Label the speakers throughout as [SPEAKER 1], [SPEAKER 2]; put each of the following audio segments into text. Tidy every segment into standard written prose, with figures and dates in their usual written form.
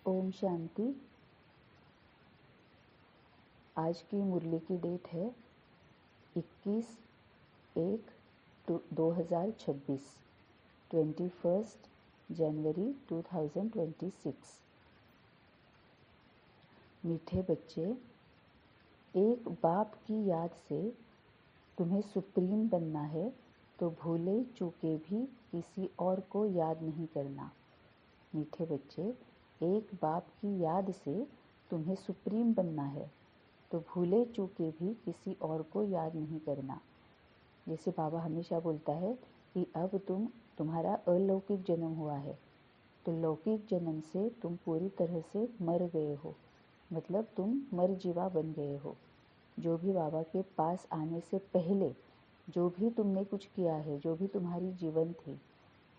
[SPEAKER 1] ओम शांति। आज की मुरली की डेट है 21/1/2026, 21 जनवरी 2026। मीठे बच्चे, एक बाप की याद से तुम्हें सुप्रीम बनना है तो भूले चूके भी किसी और को याद नहीं करना। मीठे बच्चे, एक बाप की याद से तुम्हें सुप्रीम बनना है तो भूले चूके भी किसी और को याद नहीं करना। जैसे बाबा हमेशा बोलता है कि अब तुम्हारा अलौकिक जन्म हुआ है, तो लौकिक जन्म से तुम पूरी तरह से मर गए हो, मतलब तुम मर जीवा बन गए हो। जो भी बाबा के पास आने से पहले जो भी तुमने कुछ किया है, जो भी तुम्हारी जीवन थी,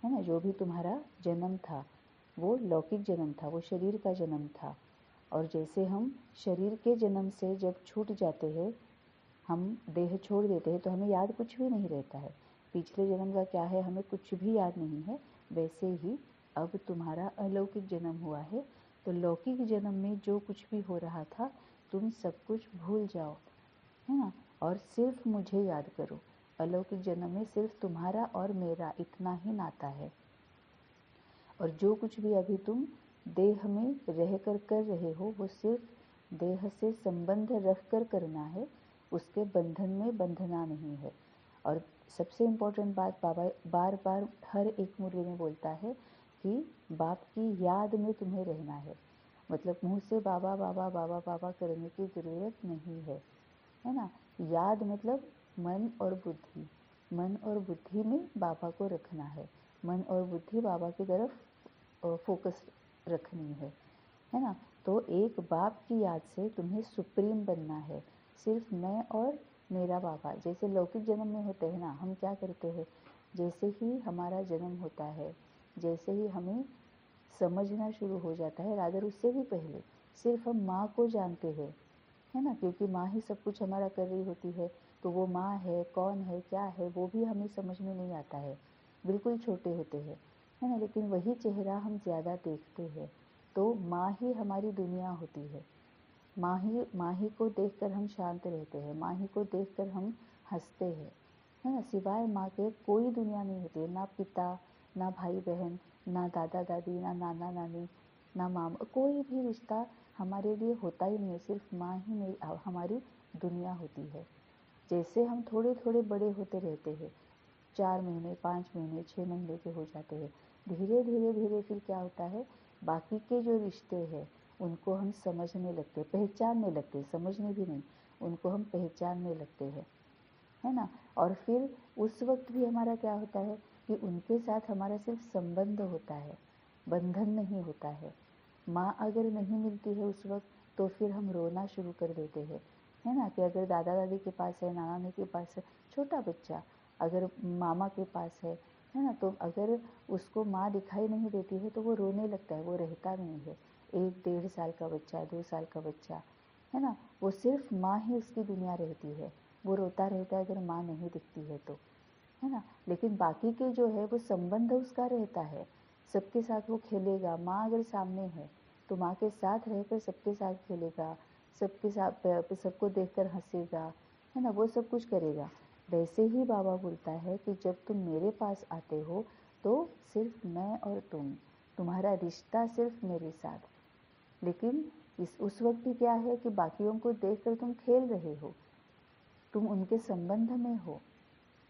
[SPEAKER 1] है ना, जो भी तुम्हारा जन्म था, वो लौकिक जन्म था, वो शरीर का जन्म था। और जैसे हम शरीर के जन्म से जब छूट जाते हैं, हम देह छोड़ देते हैं, तो हमें याद कुछ भी नहीं रहता है, पिछले जन्म का क्या है हमें कुछ भी याद नहीं है। वैसे ही अब तुम्हारा अलौकिक जन्म हुआ है, तो लौकिक जन्म में जो कुछ भी हो रहा था तुम सब कुछ भूल जाओ, है ना, और सिर्फ मुझे याद करो। अलौकिक जन्म में सिर्फ तुम्हारा और मेरा इतना ही नाता है, और जो कुछ भी अभी तुम देह में रहकर कर रहे हो वो सिर्फ देह से संबंध रख कर करना है, उसके बंधन में बंधना नहीं है। और सबसे इम्पोर्टेंट बात बाबा बार बार हर एक मुरली में बोलता है कि बाप की याद में तुम्हें रहना है। मतलब मुंह से बाबा बाबा बाबा बाबा करने की ज़रूरत नहीं है ना। याद मतलब मन और बुद्धि, मन और बुद्धि में बाबा को रखना है, मन और बुद्धि बाबा की तरफ फोकस रखनी है ना। तो एक बाप की याद से तुम्हें सुप्रीम बनना है, सिर्फ मैं और मेरा बाबा। जैसे लौकिक जन्म में होते हैं ना, हम क्या करते हैं, जैसे ही हमारा जन्म होता है, जैसे ही हमें समझना शुरू हो जाता है, रादर उससे भी पहले सिर्फ हम माँ को जानते हैं, है ना, क्योंकि माँ ही सब कुछ हमारा कर रही होती है। तो वो माँ है, कौन है, क्या है, वो भी हमें समझ में नहीं आता है, बिल्कुल छोटे होते हैं, है ना। लेकिन वही चेहरा हम ज़्यादा देखते हैं, तो माँ ही हमारी दुनिया होती है। माँ ही को देखकर हम शांत रहते हैं, माँ ही को देखकर हम हंसते हैं, है ना। सिवाय माँ के कोई दुनिया नहीं होती है, ना पिता, ना भाई बहन, ना दादा दादी, ना नाना नानी, ना मामा, कोई भी रिश्ता हमारे लिए होता ही नहीं है। सिर्फ माँ ही मेरी हमारी दुनिया होती है। जैसे हम थोड़े थोड़े बड़े होते रहते हैं, 4 महीने, 5 महीने, 6 महीने के हो जाते हैं, धीरे धीरे धीरे फिर क्या होता है, बाकी के जो रिश्ते हैं उनको हम समझने लगते हैं, पहचानने लगते हैं, समझने भी नहीं, उनको हम पहचानने लगते हैं, है ना। और फिर उस वक्त भी हमारा क्या होता है कि उनके साथ हमारा सिर्फ संबंध होता है, बंधन नहीं होता है। माँ अगर नहीं मिलती है उस वक्त, तो फिर हम रोना शुरू कर देते हैं, है ना। कि अगर दादा दादी के पास है, नाना नानी के पास है, छोटा बच्चा अगर मामा के पास है ना, तो अगर उसको माँ दिखाई नहीं देती है तो वो रोने लगता है, वो रहता नहीं है। 1-1.5 साल का बच्चा, 2 साल का बच्चा, है ना, वो सिर्फ माँ ही उसकी दुनिया रहती है, वो रोता रहता है अगर माँ नहीं दिखती है तो, है ना। लेकिन बाकी के जो है वो संबंध उसका रहता है, सबके साथ वो खेलेगा। माँ अगर सामने है तो माँ के साथ रहकर सबके साथ खेलेगा, सबके साथ सबको देखकर हंसेगा, है ना, वो सब कुछ करेगा। वैसे ही बाबा बोलता है कि जब तुम मेरे पास आते हो तो सिर्फ मैं और तुम्हारा रिश्ता सिर्फ मेरे साथ। लेकिन उस वक्त भी क्या है कि बाकियों को देखकर तुम खेल रहे हो, तुम उनके संबंध में हो,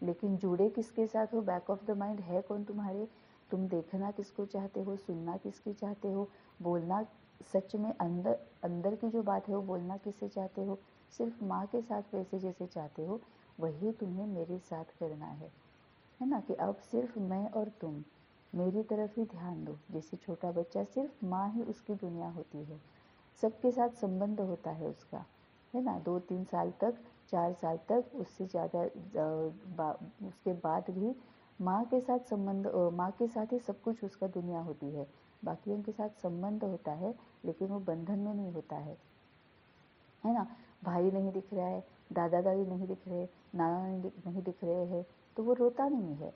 [SPEAKER 1] लेकिन जुड़े किसके साथ हो, बैक ऑफ द माइंड है कौन तुम्हारे, तुम देखना किसको चाहते हो, सुनना किसकी चाहते हो, बोलना सच में अंदर अंदर की जो बात है वो बोलना किससे चाहते हो, सिर्फ माँ के साथ वैसे जैसे चाहते हो वही तुम्हें मेरे साथ करना है ना। कि अब सिर्फ मैं और तुम मेरी तरफ ही ध्यान दो। जैसे छोटा बच्चा सिर्फ माँ ही उसकी दुनिया होती है, सबके साथ संबंध होता है उसका, है ना, 2-3 साल तक, 4 साल तक, उससे ज़्यादा उसके बाद भी माँ के साथ संबंध, माँ के साथ ही सब कुछ उसका दुनिया होती है। बाकियों के साथ संबंध होता है लेकिन वो बंधन में नहीं होता है ना। भाई नहीं दिख रहा है, दादा दादी नहीं दिख रहे, नाना नहीं दिख रहे हैं, तो वो रोता नहीं है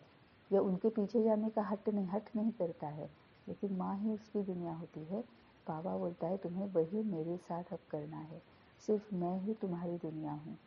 [SPEAKER 1] या उनके पीछे जाने का हट नहीं करता है, लेकिन माँ ही उसकी दुनिया होती है। बाबा बोलता है तुम्हें वही मेरे साथ अब करना है, सिर्फ मैं ही तुम्हारी दुनिया हूँ,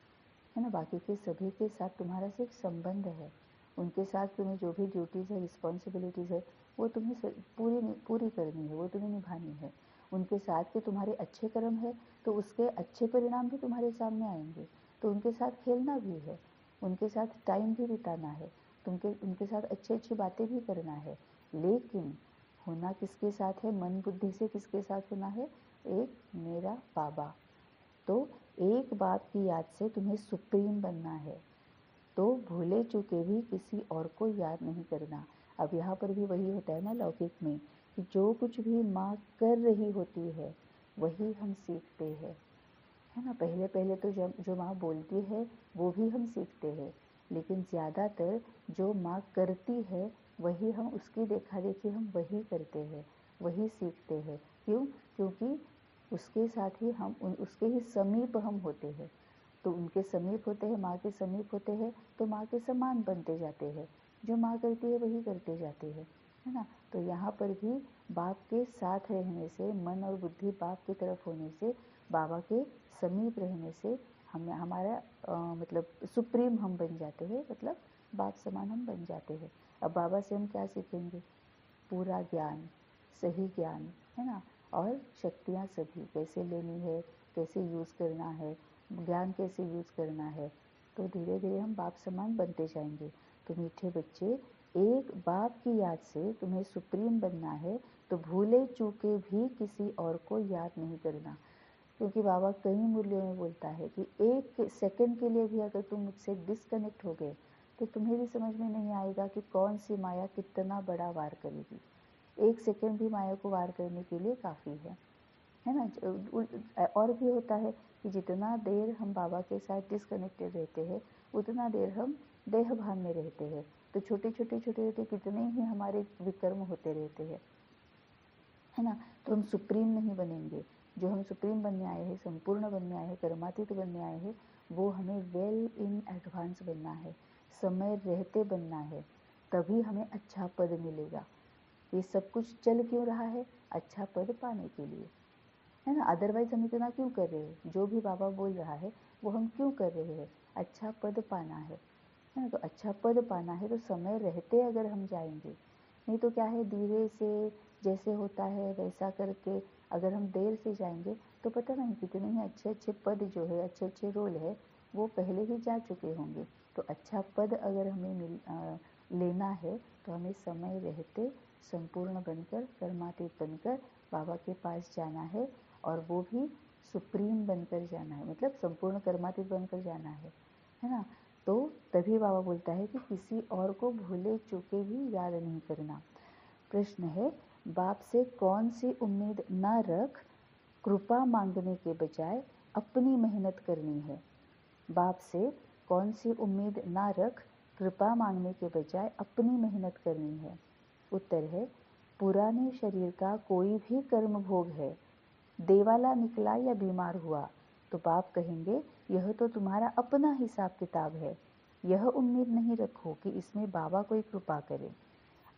[SPEAKER 1] है ना। बाकी के सभी के साथ तुम्हारा सिर्फ संबंध है, उनके साथ तुम्हें जो भी ड्यूटीज़ है, रिस्पॉन्सिबिलिटीज़ है, वो तुम्हें पूरी करनी है, वो तुम्हें निभानी है। उनके साथ के तुम्हारे अच्छे कर्म है तो उसके अच्छे परिणाम भी तुम्हारे सामने आएंगे, तो उनके साथ खेलना भी है, उनके साथ टाइम भी बिताना है, उनके साथ अच्छी अच्छी बातें भी करना है। लेकिन होना किसके साथ है, मन बुद्धि से किसके साथ होना है, एक मेरा बाबा। तो एक बाप की याद से तुम्हें सुप्रीम बनना है, तो भूले चूके भी किसी और को याद नहीं करना। अब यहाँ पर भी वही होता है ना लौकिक में, कि जो कुछ भी माँ कर रही होती है वही हम सीखते हैं, है ना। पहले पहले तो जब जो माँ बोलती है वो भी हम सीखते हैं, लेकिन ज़्यादातर जो माँ करती है वही हम, उसकी देखा देखी हम वही करते हैं, वही सीखते हैं। क्यों? क्योंकि उसके साथ ही हम उसके ही समीप हम होते हैं, तो उनके समीप होते हैं, माँ के समीप होते हैं, तो माँ के समान बनते जाते हैं, जो माँ करती है वही करते जाते हैं, है ना। तो यहाँ पर भी बाप के साथ रहने से, मन और बुद्धि बाप की तरफ होने से, बाबा के समीप रहने से हमें हमारा मतलब सुप्रीम हम बन जाते हैं, मतलब बाप समान हम बन जाते हैं। अब बाबा से हम क्या सीखेंगे? पूरा ज्ञान, सही ज्ञान, है ना, और शक्तियाँ सभी कैसे लेनी है, कैसे यूज़ करना है, ज्ञान कैसे यूज़ करना है, तो धीरे धीरे हम बाप समान बनते जाएंगे। तो मीठे बच्चे, एक बाप की याद से तुम्हें सुप्रीम बनना है, तो भूले चूके भी किसी और को याद नहीं करना। क्योंकि बाबा कई मूल्यों में बोलता है कि एक सेकंड के लिए भी अगर तुम मुझसे डिस्कनेक्ट हो गए तो तुम्हें भी समझ में नहीं आएगा कि कौन सी माया कितना बड़ा वार करेगी। एक सेकंड भी माया को वार करने के लिए काफ़ी है ना। और भी होता है कि जितना देर हम बाबा के साथ डिस्कनेक्टेड रहते हैं उतना देर हम देह भान में रहते हैं, तो छोटे छोटे कितने ही हमारे विकर्म होते रहते हैं, है ना। तो हम सुप्रीम नहीं बनेंगे। जो हम सुप्रीम बनने आए हैं, संपूर्ण बनने आए हैं, कर्मातीत बनने आए हैं, वो हमें वेल इन एडवांस बनना है, समय रहते बनना है, तभी हमें अच्छा पद मिलेगा। ये सब कुछ चल क्यों रहा है? अच्छा पद पाने के लिए, है ना। अदरवाइज हम इतना क्यों कर रहे हैं? जो भी बाबा बोल रहा है वो हम क्यों कर रहे हैं? अच्छा पद पाना है ना। तो अच्छा पद पाना है तो समय रहते अगर हम जाएंगे, नहीं तो क्या है, धीरे से जैसे होता है वैसा करके अगर हम देर से जाएंगे तो पता नहीं कितने ही अच्छे अच्छे पद जो है, अच्छे अच्छे रोल है, वो पहले ही जा चुके होंगे। तो अच्छा पद अगर हमें लेना है तो हमें समय रहते संपूर्ण बनकर, कर्मातीत बनकर बाबा के पास जाना है, और वो भी सुप्रीम बनकर जाना है, मतलब संपूर्ण कर्मातीत बनकर जाना है ना। तो तभी बाबा बोलता है कि किसी और को भूले चूके भी याद नहीं करना। प्रश्न है, बाप से कौन सी उम्मीद न रख, कृपा मांगने के बजाय अपनी मेहनत करनी है। बाप से कौन सी उम्मीद न रख, कृपा मांगने के बजाय अपनी मेहनत करनी है। उत्तर है, पुराने शरीर का कोई भी कर्म भोग है, देवाला निकला या बीमार हुआ तो बाप कहेंगे यह तो तुम्हारा अपना हिसाब किताब है, यह उम्मीद नहीं रखो कि इसमें बाबा कोई कृपा करे।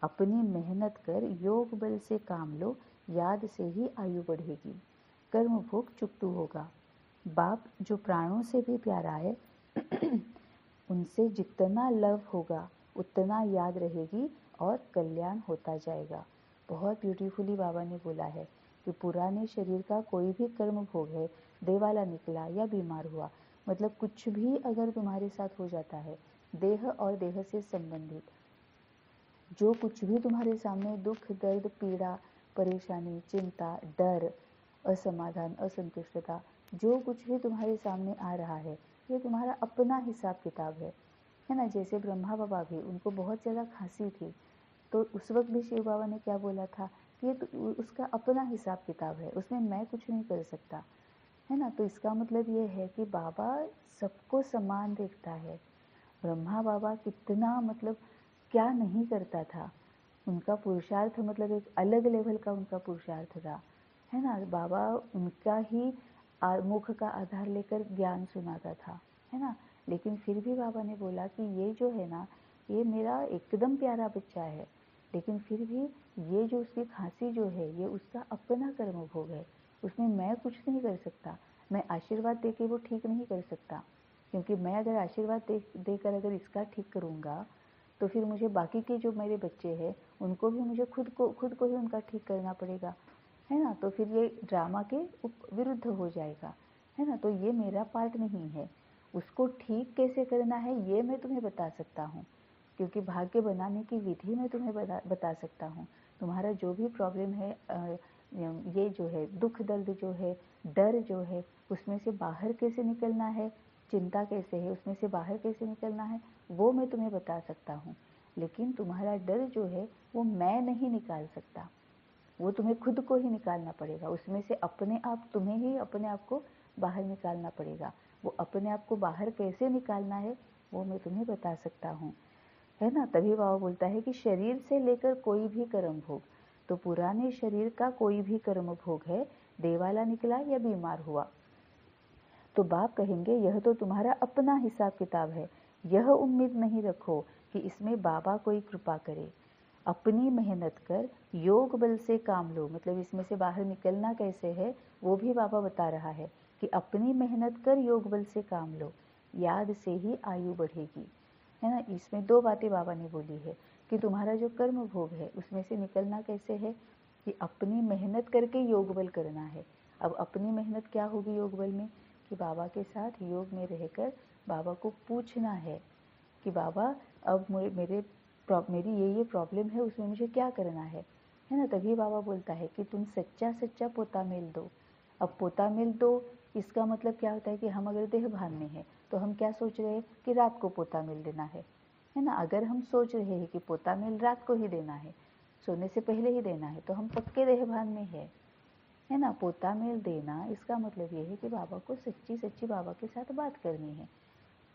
[SPEAKER 1] अपनी मेहनत कर योग बल से काम लो, याद से ही आयु बढ़ेगी, कर्म भोग चुकतू होगा। बाप जो प्राणों से भी प्यारा है उनसे जितना लव होगा उतना याद रहेगी और कल्याण होता जाएगा। बहुत ब्यूटीफुली बाबा ने बोला है कि पुराने शरीर का कोई भी कर्म भोग है, देवाला निकला या बीमार हुआ, मतलब कुछ भी अगर तुम्हारे साथ हो जाता है, देह और देह से संबंधित जो कुछ भी तुम्हारे सामने दुख, दर्द, पीड़ा, परेशानी, चिंता, डर, असमाधान, असंतुष्टता, जो कुछ भी तुम्हारे सामने आ रहा है, ये तुम्हारा अपना हिसाब किताब है ना। जैसे ब्रह्मा बाबा भी, उनको बहुत ज़्यादा खांसी थी, तो उस वक्त भी शिव बाबा ने क्या बोला था कि ये तो उसका अपना हिसाब किताब है, उसमें मैं कुछ नहीं कर सकता, है ना। तो इसका मतलब ये है कि बाबा सबको समान देखता है। ब्रह्मा बाबा कितना, मतलब क्या नहीं करता था, उनका पुरुषार्थ मतलब एक अलग लेवल का उनका पुरुषार्थ था, है ना। बाबा उनका ही मुख का आधार लेकर ज्ञान सुनाता था, है ना। लेकिन फिर भी बाबा ने बोला कि ये जो है ना, ये मेरा एकदम प्यारा बच्चा है, लेकिन फिर भी ये जो उसकी खांसी जो है ये उसका अपना कर्म भोग है, उसमें मैं कुछ नहीं कर सकता। मैं आशीर्वाद दे के वो ठीक नहीं कर सकता, क्योंकि मैं अगर आशीर्वाद देकर अगर इसका ठीक करूँगा तो फिर मुझे बाकी के जो मेरे बच्चे हैं उनको भी मुझे खुद को ही उनका ठीक करना पड़ेगा, है ना। तो फिर ये ड्रामा के विरुद्ध हो जाएगा, है ना। तो ये मेरा पार्ट नहीं है। उसको ठीक कैसे करना है ये मैं तुम्हें बता सकता हूँ, क्योंकि भाग्य बनाने की विधि मैं तुम्हें बता सकता हूँ। तुम्हारा जो भी प्रॉब्लम है, ये जो है दुख दर्द जो है, डर जो है, उसमें से बाहर कैसे निकलना है, चिंता कैसे है उसमें से बाहर कैसे निकलना है, वो मैं तुम्हें बता सकता हूँ। लेकिन तुम्हारा डर जो है वो मैं नहीं निकाल सकता, वो तुम्हें खुद को ही निकालना पड़ेगा। उसमें से अपने आप तुम्हें ही अपने आप को बाहर निकालना पड़ेगा। वो अपने आप को बाहर कैसे निकालना है वो मैं तुम्हें बता सकता हूँ, है ना। तभी बाबा बोलता है कि शरीर से लेकर कोई भी कर्म भोग, तो पुराने शरीर का कोई भी कर्म भोग है, देवाला निकला या बीमार हुआ, तो बाप कहेंगे यह तो तुम्हारा अपना हिसाब किताब है। यह उम्मीद नहीं रखो कि इसमें बाबा कोई कृपा करे। अपनी मेहनत कर योग बल से काम लो, मतलब इसमें से बाहर निकलना कैसे है वो भी बाबा बता रहा है कि अपनी मेहनत कर योग बल से काम लो, याद से ही आयु बढ़ेगी, है ना। इसमें दो बातें बाबा ने बोली है कि तुम्हारा जो कर्म भोग है उसमें से निकलना कैसे है, कि अपनी मेहनत करके योग बल करना है। अब अपनी मेहनत क्या होगी योग बल में, कि बाबा के साथ योग में रहकर बाबा को पूछना है कि बाबा अब मेरी ये प्रॉब्लम है, उसमें मुझे क्या करना है ना। तभी बाबा बोलता है कि तुम सच्चा सच्चा पोता मेल दो। अब पोता मेल दो इसका मतलब क्या होता है कि हम अगर देह भान में है तो हम क्या सोच रहे हैं कि रात को पोता मेल देना है ना। अगर हम सोच रहे हैं कि पोता मेल रात को ही देना है, सोने से पहले ही देना है, तो हम पक्के देह भान में है ना। पोता मेल देना इसका मतलब ये है कि बाबा को सच्ची सच्ची बाबा के साथ बात करनी है।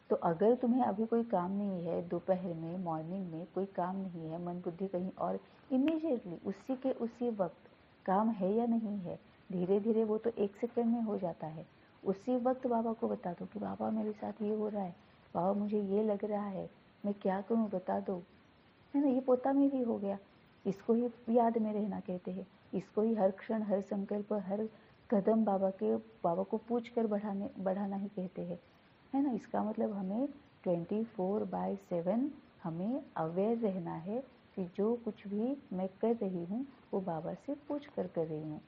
[SPEAKER 1] तो अगर तुम्हें अभी कोई काम नहीं है, दोपहर में मॉर्निंग में कोई काम नहीं है, मन बुद्धि कहीं और, इमीडिएटली उसी के उसी वक्त काम है या नहीं है, धीरे धीरे वो तो 1 सेकंड में हो जाता है। उसी वक्त बाबा को बता दो कि बाबा मेरे साथ ये हो रहा है, बाबा मुझे ये लग रहा है, मैं क्या करूँ बता दो, है ना। ये पोता में ही हो गया। इसको ही याद में रहना कहते हैं। इसको ही हर क्षण हर संकल्प हर कदम बाबा को पूछ कर बढ़ाना ही कहते हैं, है ना। इसका मतलब हमें 24/7 हमें अवेयर रहना है कि जो कुछ भी मैं कर रही हूँ वो बाबा से पूछ कर रही हूँ।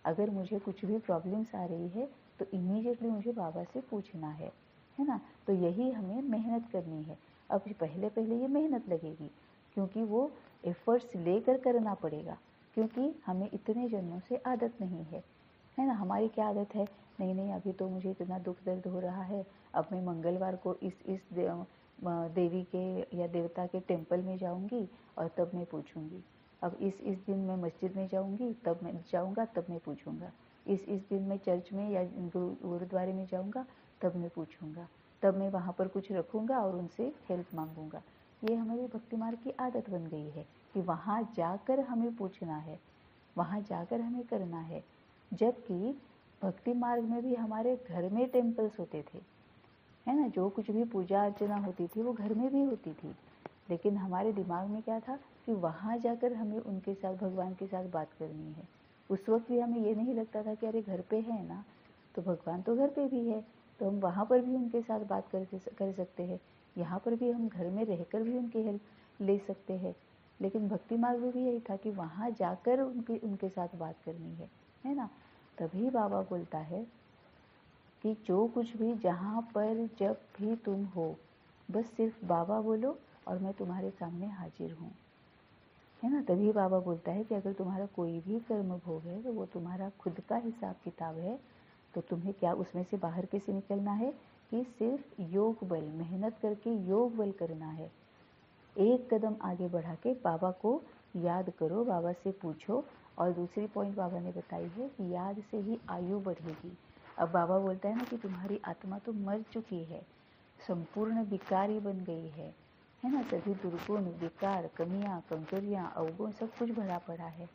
[SPEAKER 1] अगर मुझे कुछ भी प्रॉब्लम्स आ रही है तो इमीडिएटली मुझे बाबा से पूछना है ना। तो यही हमें मेहनत करनी है। अब पहले पहले ये मेहनत लगेगी, क्योंकि वो एफर्ट्स लेकर करना पड़ेगा, क्योंकि हमें इतने जन्मों से आदत नहीं है ना। हमारी क्या आदत है, नहीं नहीं अभी तो मुझे इतना दुख दर्द हो रहा है, अब मैं मंगलवार को इस देवी के या देवता के टेम्पल में जाऊंगी और तब मैं पूछूंगी। अब इस दिन मैं मस्जिद में जाऊंगी, तब मैं जाऊंगा तब मैं पूछूंगा। इस दिन मैं चर्च में या गुरुद्वारे में जाऊंगा तब मैं पूछूंगा, तब मैं वहाँ पर कुछ रखूंगा और उनसे हेल्प मांगूंगा। ये हमारी भक्ति मार्ग की आदत बन गई है कि वहाँ जाकर हमें पूछना है, वहाँ जाकर हमें करना है। जबकि भक्ति मार्ग में भी हमारे घर में टेम्पल्स होते थे, है ना। जो कुछ भी पूजा अर्चना होती थी वो घर में भी होती थी, लेकिन हमारे दिमाग में क्या था कि वहाँ जाकर हमें उनके साथ भगवान के साथ बात करनी है। उस वक्त भी हमें ये नहीं लगता था कि अरे घर पे है ना, तो भगवान तो घर पे भी है, तो हम वहाँ पर भी उनके साथ बात कर सकते हैं, यहाँ पर भी हम घर में रहकर भी उनकी हेल्प ले सकते हैं। लेकिन भक्ति मार्ग में भी यही था कि वहाँ जाकर उनके साथ बात करनी है ना। तभी बाबा बोलता है कि जो कुछ भी जहाँ पर जब भी तुम हो बस सिर्फ बाबा बोलो और मैं तुम्हारे सामने हाजिर हूँ, है ना। तभी बाबा बोलता है कि अगर तुम्हारा कोई भी कर्म भोग है तो वो तुम्हारा खुद का हिसाब किताब है, तो तुम्हें क्या उसमें से बाहर कैसे निकलना है, कि सिर्फ योग बल मेहनत करके योग बल करना है। एक कदम आगे बढ़ा के बाबा को याद करो, बाबा से पूछो। और दूसरी पॉइंट बाबा ने बताई है कि याद से ही आयु बढ़ेगी। अब बाबा बोलता है ना कि तुम्हारी आत्मा तो मर चुकी है, संपूर्ण विकारी बन गई है ना। सभी दुर्गुण विकार कमियां कमजोरियां अवगुण सब कुछ भरा पड़ा है।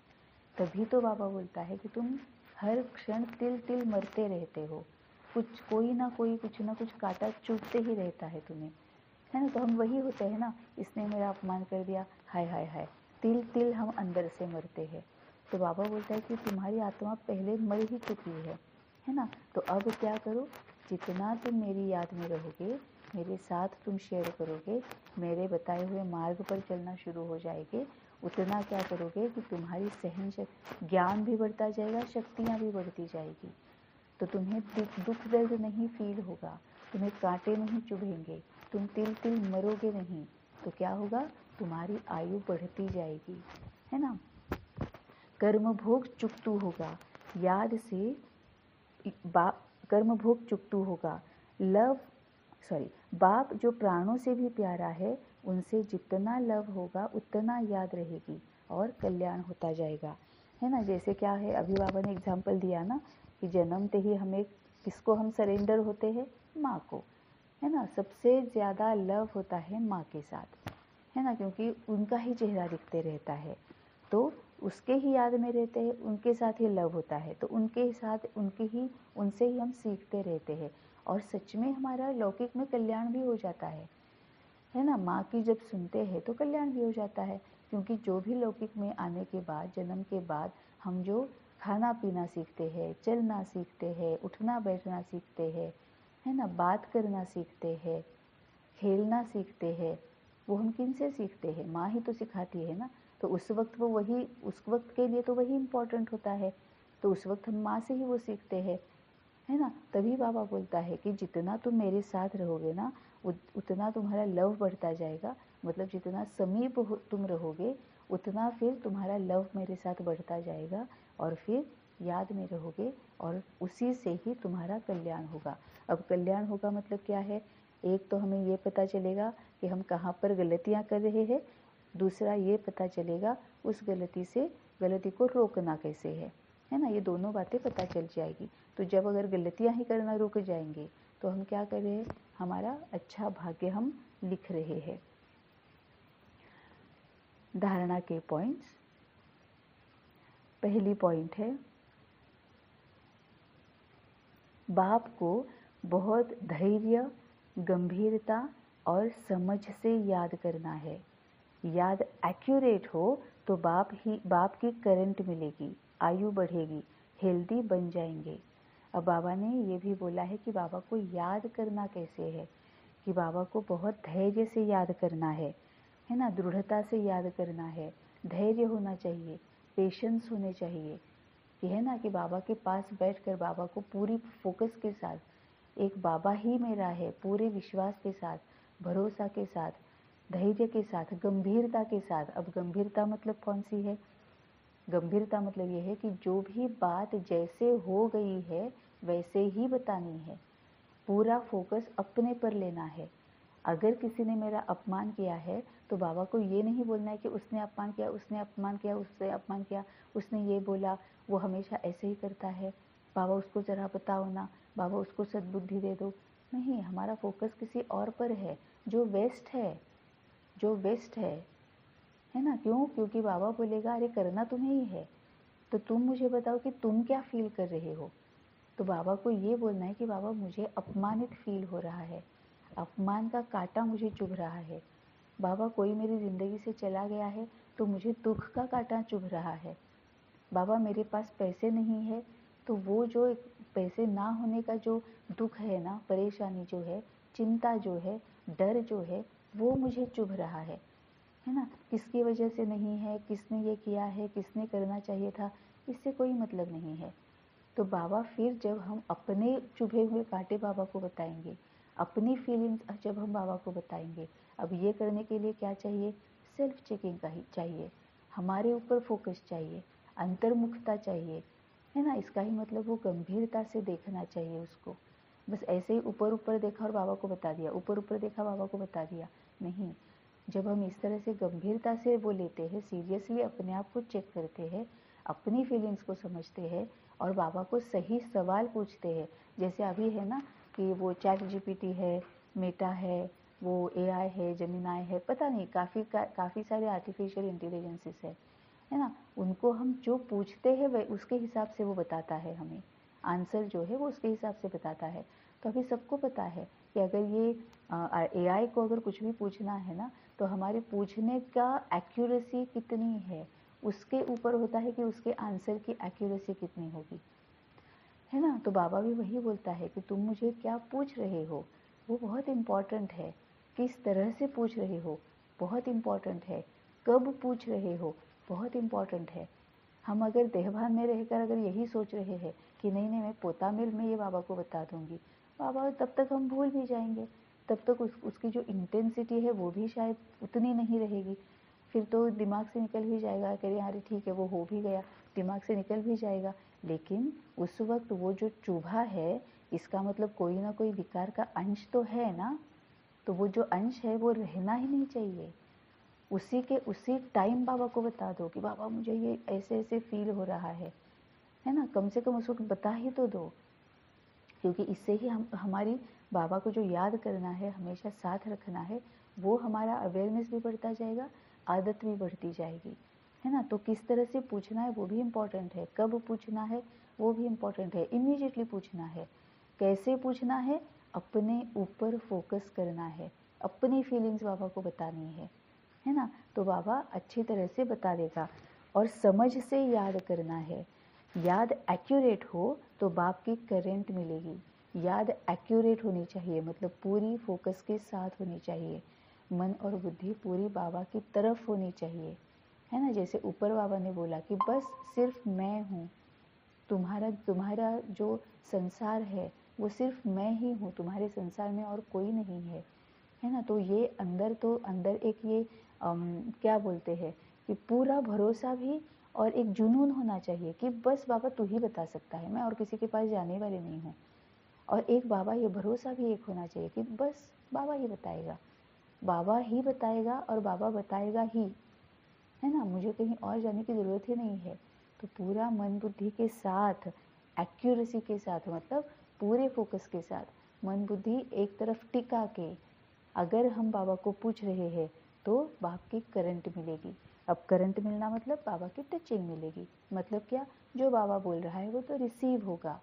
[SPEAKER 1] तभी तो बाबा बोलता है कि तुम हर क्षण तिल तिल मरते रहते हो, कोई ना कोई कुछ ना कुछ कांटा चुभते ही रहता है तुम्हें, है ना। तो हम वही होते हैं ना, इसने मेरा अपमान कर दिया, हाय हाय हाय, तिल तिल हम अंदर से मरते हैं। तो बाबा बोलता है कि तुम्हारी आत्मा पहले मर ही चुकी है ना। तो अब क्या करो, जितना तुम मेरी याद में रहोगे, मेरे साथ तुम शेयर करोगे, मेरे बताए हुए मार्ग पर चलना शुरू हो जाएंगे, उतना क्या करोगे कि तुम्हारी सहन ज्ञान भी बढ़ता जाएगा, शक्तियाँ भी बढ़ती जाएगी। तो तुम्हें दुख दर्द नहीं फील होगा, तुम्हें कांटे नहीं चुभेंगे, तुम तिल तिल मरोगे नहीं। तो क्या होगा, तुम्हारी आयु बढ़ती जाएगी, है ना। कर्म भोग चुकतू होगा, याद से कर्म भोग चुकतू होगा। बाप जो प्राणों से भी प्यारा है, उनसे जितना लव होगा उतना याद रहेगी और कल्याण होता जाएगा, है ना। जैसे क्या है, अभी बाबा ने एग्जाम्पल दिया ना कि जन्मते ही हमें किसको हम सरेंडर होते हैं, माँ को, है ना। सबसे ज़्यादा लव होता है माँ के साथ, है ना, क्योंकि उनका ही चेहरा दिखते रहता है, तो उसके ही याद में रहते हैं, उनके साथ ही लव होता है, तो उनके साथ उनसे ही हम सीखते रहते हैं, और सच में हमारा लौकिक में कल्याण भी हो जाता है ना। माँ की जब सुनते हैं तो कल्याण भी हो जाता है, क्योंकि जो भी लौकिक में आने के बाद, जन्म के बाद हम जो खाना पीना सीखते हैं, चलना सीखते हैं, उठना बैठना सीखते हैं, है ना, बात करना सीखते हैं, खेलना सीखते हैं, वो हम किन से सीखते हैं, माँ ही तो सिखाती है ना। तो उस वक्त उस वक्त के लिए तो वही इम्पोर्टेंट होता है, तो उस वक्त हम माँ से ही वो सीखते हैं, है ना। तभी बाबा बोलता है कि जितना तुम मेरे साथ रहोगे ना, उतना तुम्हारा लव बढ़ता जाएगा, मतलब जितना समीप तुम रहोगे उतना फिर तुम्हारा लव मेरे साथ बढ़ता जाएगा, और फिर याद में रहोगे, और उसी से ही तुम्हारा कल्याण होगा। अब कल्याण होगा मतलब क्या है, एक तो हमें ये पता चलेगा कि हम कहाँ पर गलतियाँ कर रहे हैं, दूसरा ये पता चलेगा उस गलती को रोकना कैसे है ना। ये दोनों बातें पता चल जाएगी। तो जब अगर गलतियां ही करना रुक जाएंगे तो हम क्या कर रहे हैं, हमारा अच्छा भाग्य हम लिख रहे हैं। धारणा के पॉइंट्स। पहली पॉइंट है, बाप को बहुत धैर्य, गंभीरता और समझ से याद करना है। याद एक्यूरेट हो तो बाप की करंट मिलेगी, आयु बढ़ेगी, हेल्दी बन जाएंगे। अब बाबा ने ये भी बोला है कि बाबा को याद करना कैसे है, कि बाबा को बहुत धैर्य से याद करना है ना, दृढ़ता से याद करना है, धैर्य होना चाहिए, पेशेंस होने चाहिए, कि है ना, कि बाबा के पास बैठकर बाबा को पूरी फोकस के साथ, एक बाबा ही मेरा है, पूरे विश्वास के साथ, भरोसा के साथ, धैर्य के साथ, गंभीरता के साथ। अब गंभीरता मतलब कौन सी है, गंभीरता मतलब ये है कि जो भी बात जैसे हो गई है वैसे ही बतानी है, पूरा फोकस अपने पर लेना है। अगर किसी ने मेरा अपमान किया है तो बाबा को ये नहीं बोलना है कि उसने अपमान किया, उसने अपमान किया, उससे अपमान किया, उसने ये बोला, वो हमेशा ऐसे ही करता है, बाबा उसको ज़रा बताओ ना, बाबा उसको सद्बुद्धि दे दो। नहीं, हमारा फोकस किसी और पर है, जो बेस्ट है ना। क्यों? क्योंकि बाबा बोलेगा अरे करना तुम्हें ही है, तो तुम मुझे बताओ कि तुम क्या फील कर रहे हो। तो बाबा को ये बोलना है कि बाबा मुझे अपमानित फील हो रहा है, अपमान का कांटा मुझे चुभ रहा है। बाबा कोई मेरी ज़िंदगी से चला गया है तो मुझे दुख का कांटा चुभ रहा है। बाबा मेरे पास पैसे नहीं है तो वो जो पैसे ना होने का जो दुख है ना, परेशानी जो है, चिंता जो है, डर जो है, वो मुझे चुभ रहा है ना। किसकी वजह से नहीं है, किसने ये किया है, किसने करना चाहिए था, इससे कोई मतलब नहीं है। तो बाबा फिर जब हम अपने चुभे हुए कांटे बाबा को बताएंगे, अपनी फीलिंग्स जब हम बाबा को बताएंगे, अब ये करने के लिए क्या चाहिए, सेल्फ चेकिंग का ही चाहिए, हमारे ऊपर फोकस चाहिए, अंतर्मुखता चाहिए, है ना। इसका ही मतलब वो गंभीरता से देखना चाहिए उसको। बस ऐसे ही ऊपर ऊपर देखा और बाबा को बता दिया, ऊपर ऊपर देखा बाबा को बता दिया, नहीं। जब हम इस तरह से गंभीरता से वो लेते हैं, सीरियसली अपने आप को चेक करते हैं, अपनी फीलिंग्स को समझते हैं और बाबा को सही सवाल पूछते हैं, जैसे अभी है ना कि वो चैट जीपीटी है, मेटा है, वो एआई है, जेमिनाई है, पता नहीं काफ़ी सारे आर्टिफिशियल इंटेलिजेंसेस है ना। उनको हम जो पूछते हैं वह उसके हिसाब से वो बताता है, हमें आंसर जो है वो उसके हिसाब से बताता है। तो अभी सबको पता है कि अगर ये एआई को अगर कुछ भी पूछना है ना, तो हमारे पूछने का एक्यूरेसी कितनी है उसके ऊपर होता है कि उसके आंसर की एक्यूरेसी कितनी होगी, है ना। तो बाबा भी वही बोलता है कि तुम मुझे क्या पूछ रहे हो वो बहुत इम्पॉर्टेंट है, किस तरह से पूछ रहे हो बहुत इम्पॉर्टेंट है, कब पूछ रहे हो बहुत इम्पॉर्टेंट है। हम अगर देहभान में रहकर अगर यही सोच रहे हैं कि नहीं नहीं मैं पोता मिल में ये बाबा को बता दूंगी, बाबा तब तक हम भूल भी जाएंगे, तब तक उसकी जो इंटेंसिटी है वो भी शायद उतनी नहीं रहेगी। फिर तो दिमाग से निकल भी जाएगा कि अरे ठीक है वो हो भी गया, दिमाग से निकल भी जाएगा। लेकिन उस वक्त वो जो चुभा है, इसका मतलब कोई ना कोई विकार का अंश तो है ना, तो वो जो अंश है वो रहना ही नहीं चाहिए। उसी टाइम बाबा को बता दो कि बाबा मुझे ये ऐसे ऐसे फील हो रहा है ना, कम से कम उसको बता ही तो दो। क्योंकि इससे ही हमारी बाबा को जो याद करना है, हमेशा साथ रखना है, वो हमारा अवेयरनेस भी बढ़ता जाएगा, आदत भी बढ़ती जाएगी, है ना। तो किस तरह से पूछना है वो भी इम्पोर्टेंट है, कब पूछना है वो भी इम्पोर्टेंट है, इमीडिएटली पूछना है, कैसे पूछना है, अपने ऊपर फोकस करना है, अपनी फीलिंग्स बाबा को बतानी है ना। तो बाबा अच्छी तरह से बता देगा। और समझ से याद करना है, याद एक्यूरेट हो तो बाप की करंट मिलेगी। याद एक्यूरेट होनी चाहिए, मतलब पूरी फोकस के साथ होनी चाहिए, मन और बुद्धि पूरी बाबा की तरफ होनी चाहिए, है ना। जैसे ऊपर बाबा ने बोला कि बस सिर्फ मैं हूँ, तुम्हारा जो संसार है वो सिर्फ मैं ही हूँ, तुम्हारे संसार में और कोई नहीं है ना। तो ये अंदर एक ये क्या बोलते हैं कि पूरा भरोसा भी और एक जुनून होना चाहिए कि बस बाबा तू ही बता सकता है, मैं और किसी के पास जाने वाली नहीं हूँ। और एक बाबा ये भरोसा भी एक होना चाहिए कि बस बाबा ही बताएगा, बाबा ही बताएगा और बाबा बताएगा ही, है ना। मुझे कहीं और जाने की ज़रूरत ही नहीं है। तो पूरा मन बुद्धि के साथ, एक्यूरेसी के साथ, मतलब पूरे फोकस के साथ मन बुद्धि एक तरफ टिका के अगर हम बाबा को पूछ रहे हैं तो बाप की करंट मिलेगी। अब करंट मिलना मतलब बाबा की टचिंग मिलेगी, मतलब क्या, जो बाबा बोल रहा है वो तो रिसीव होगा।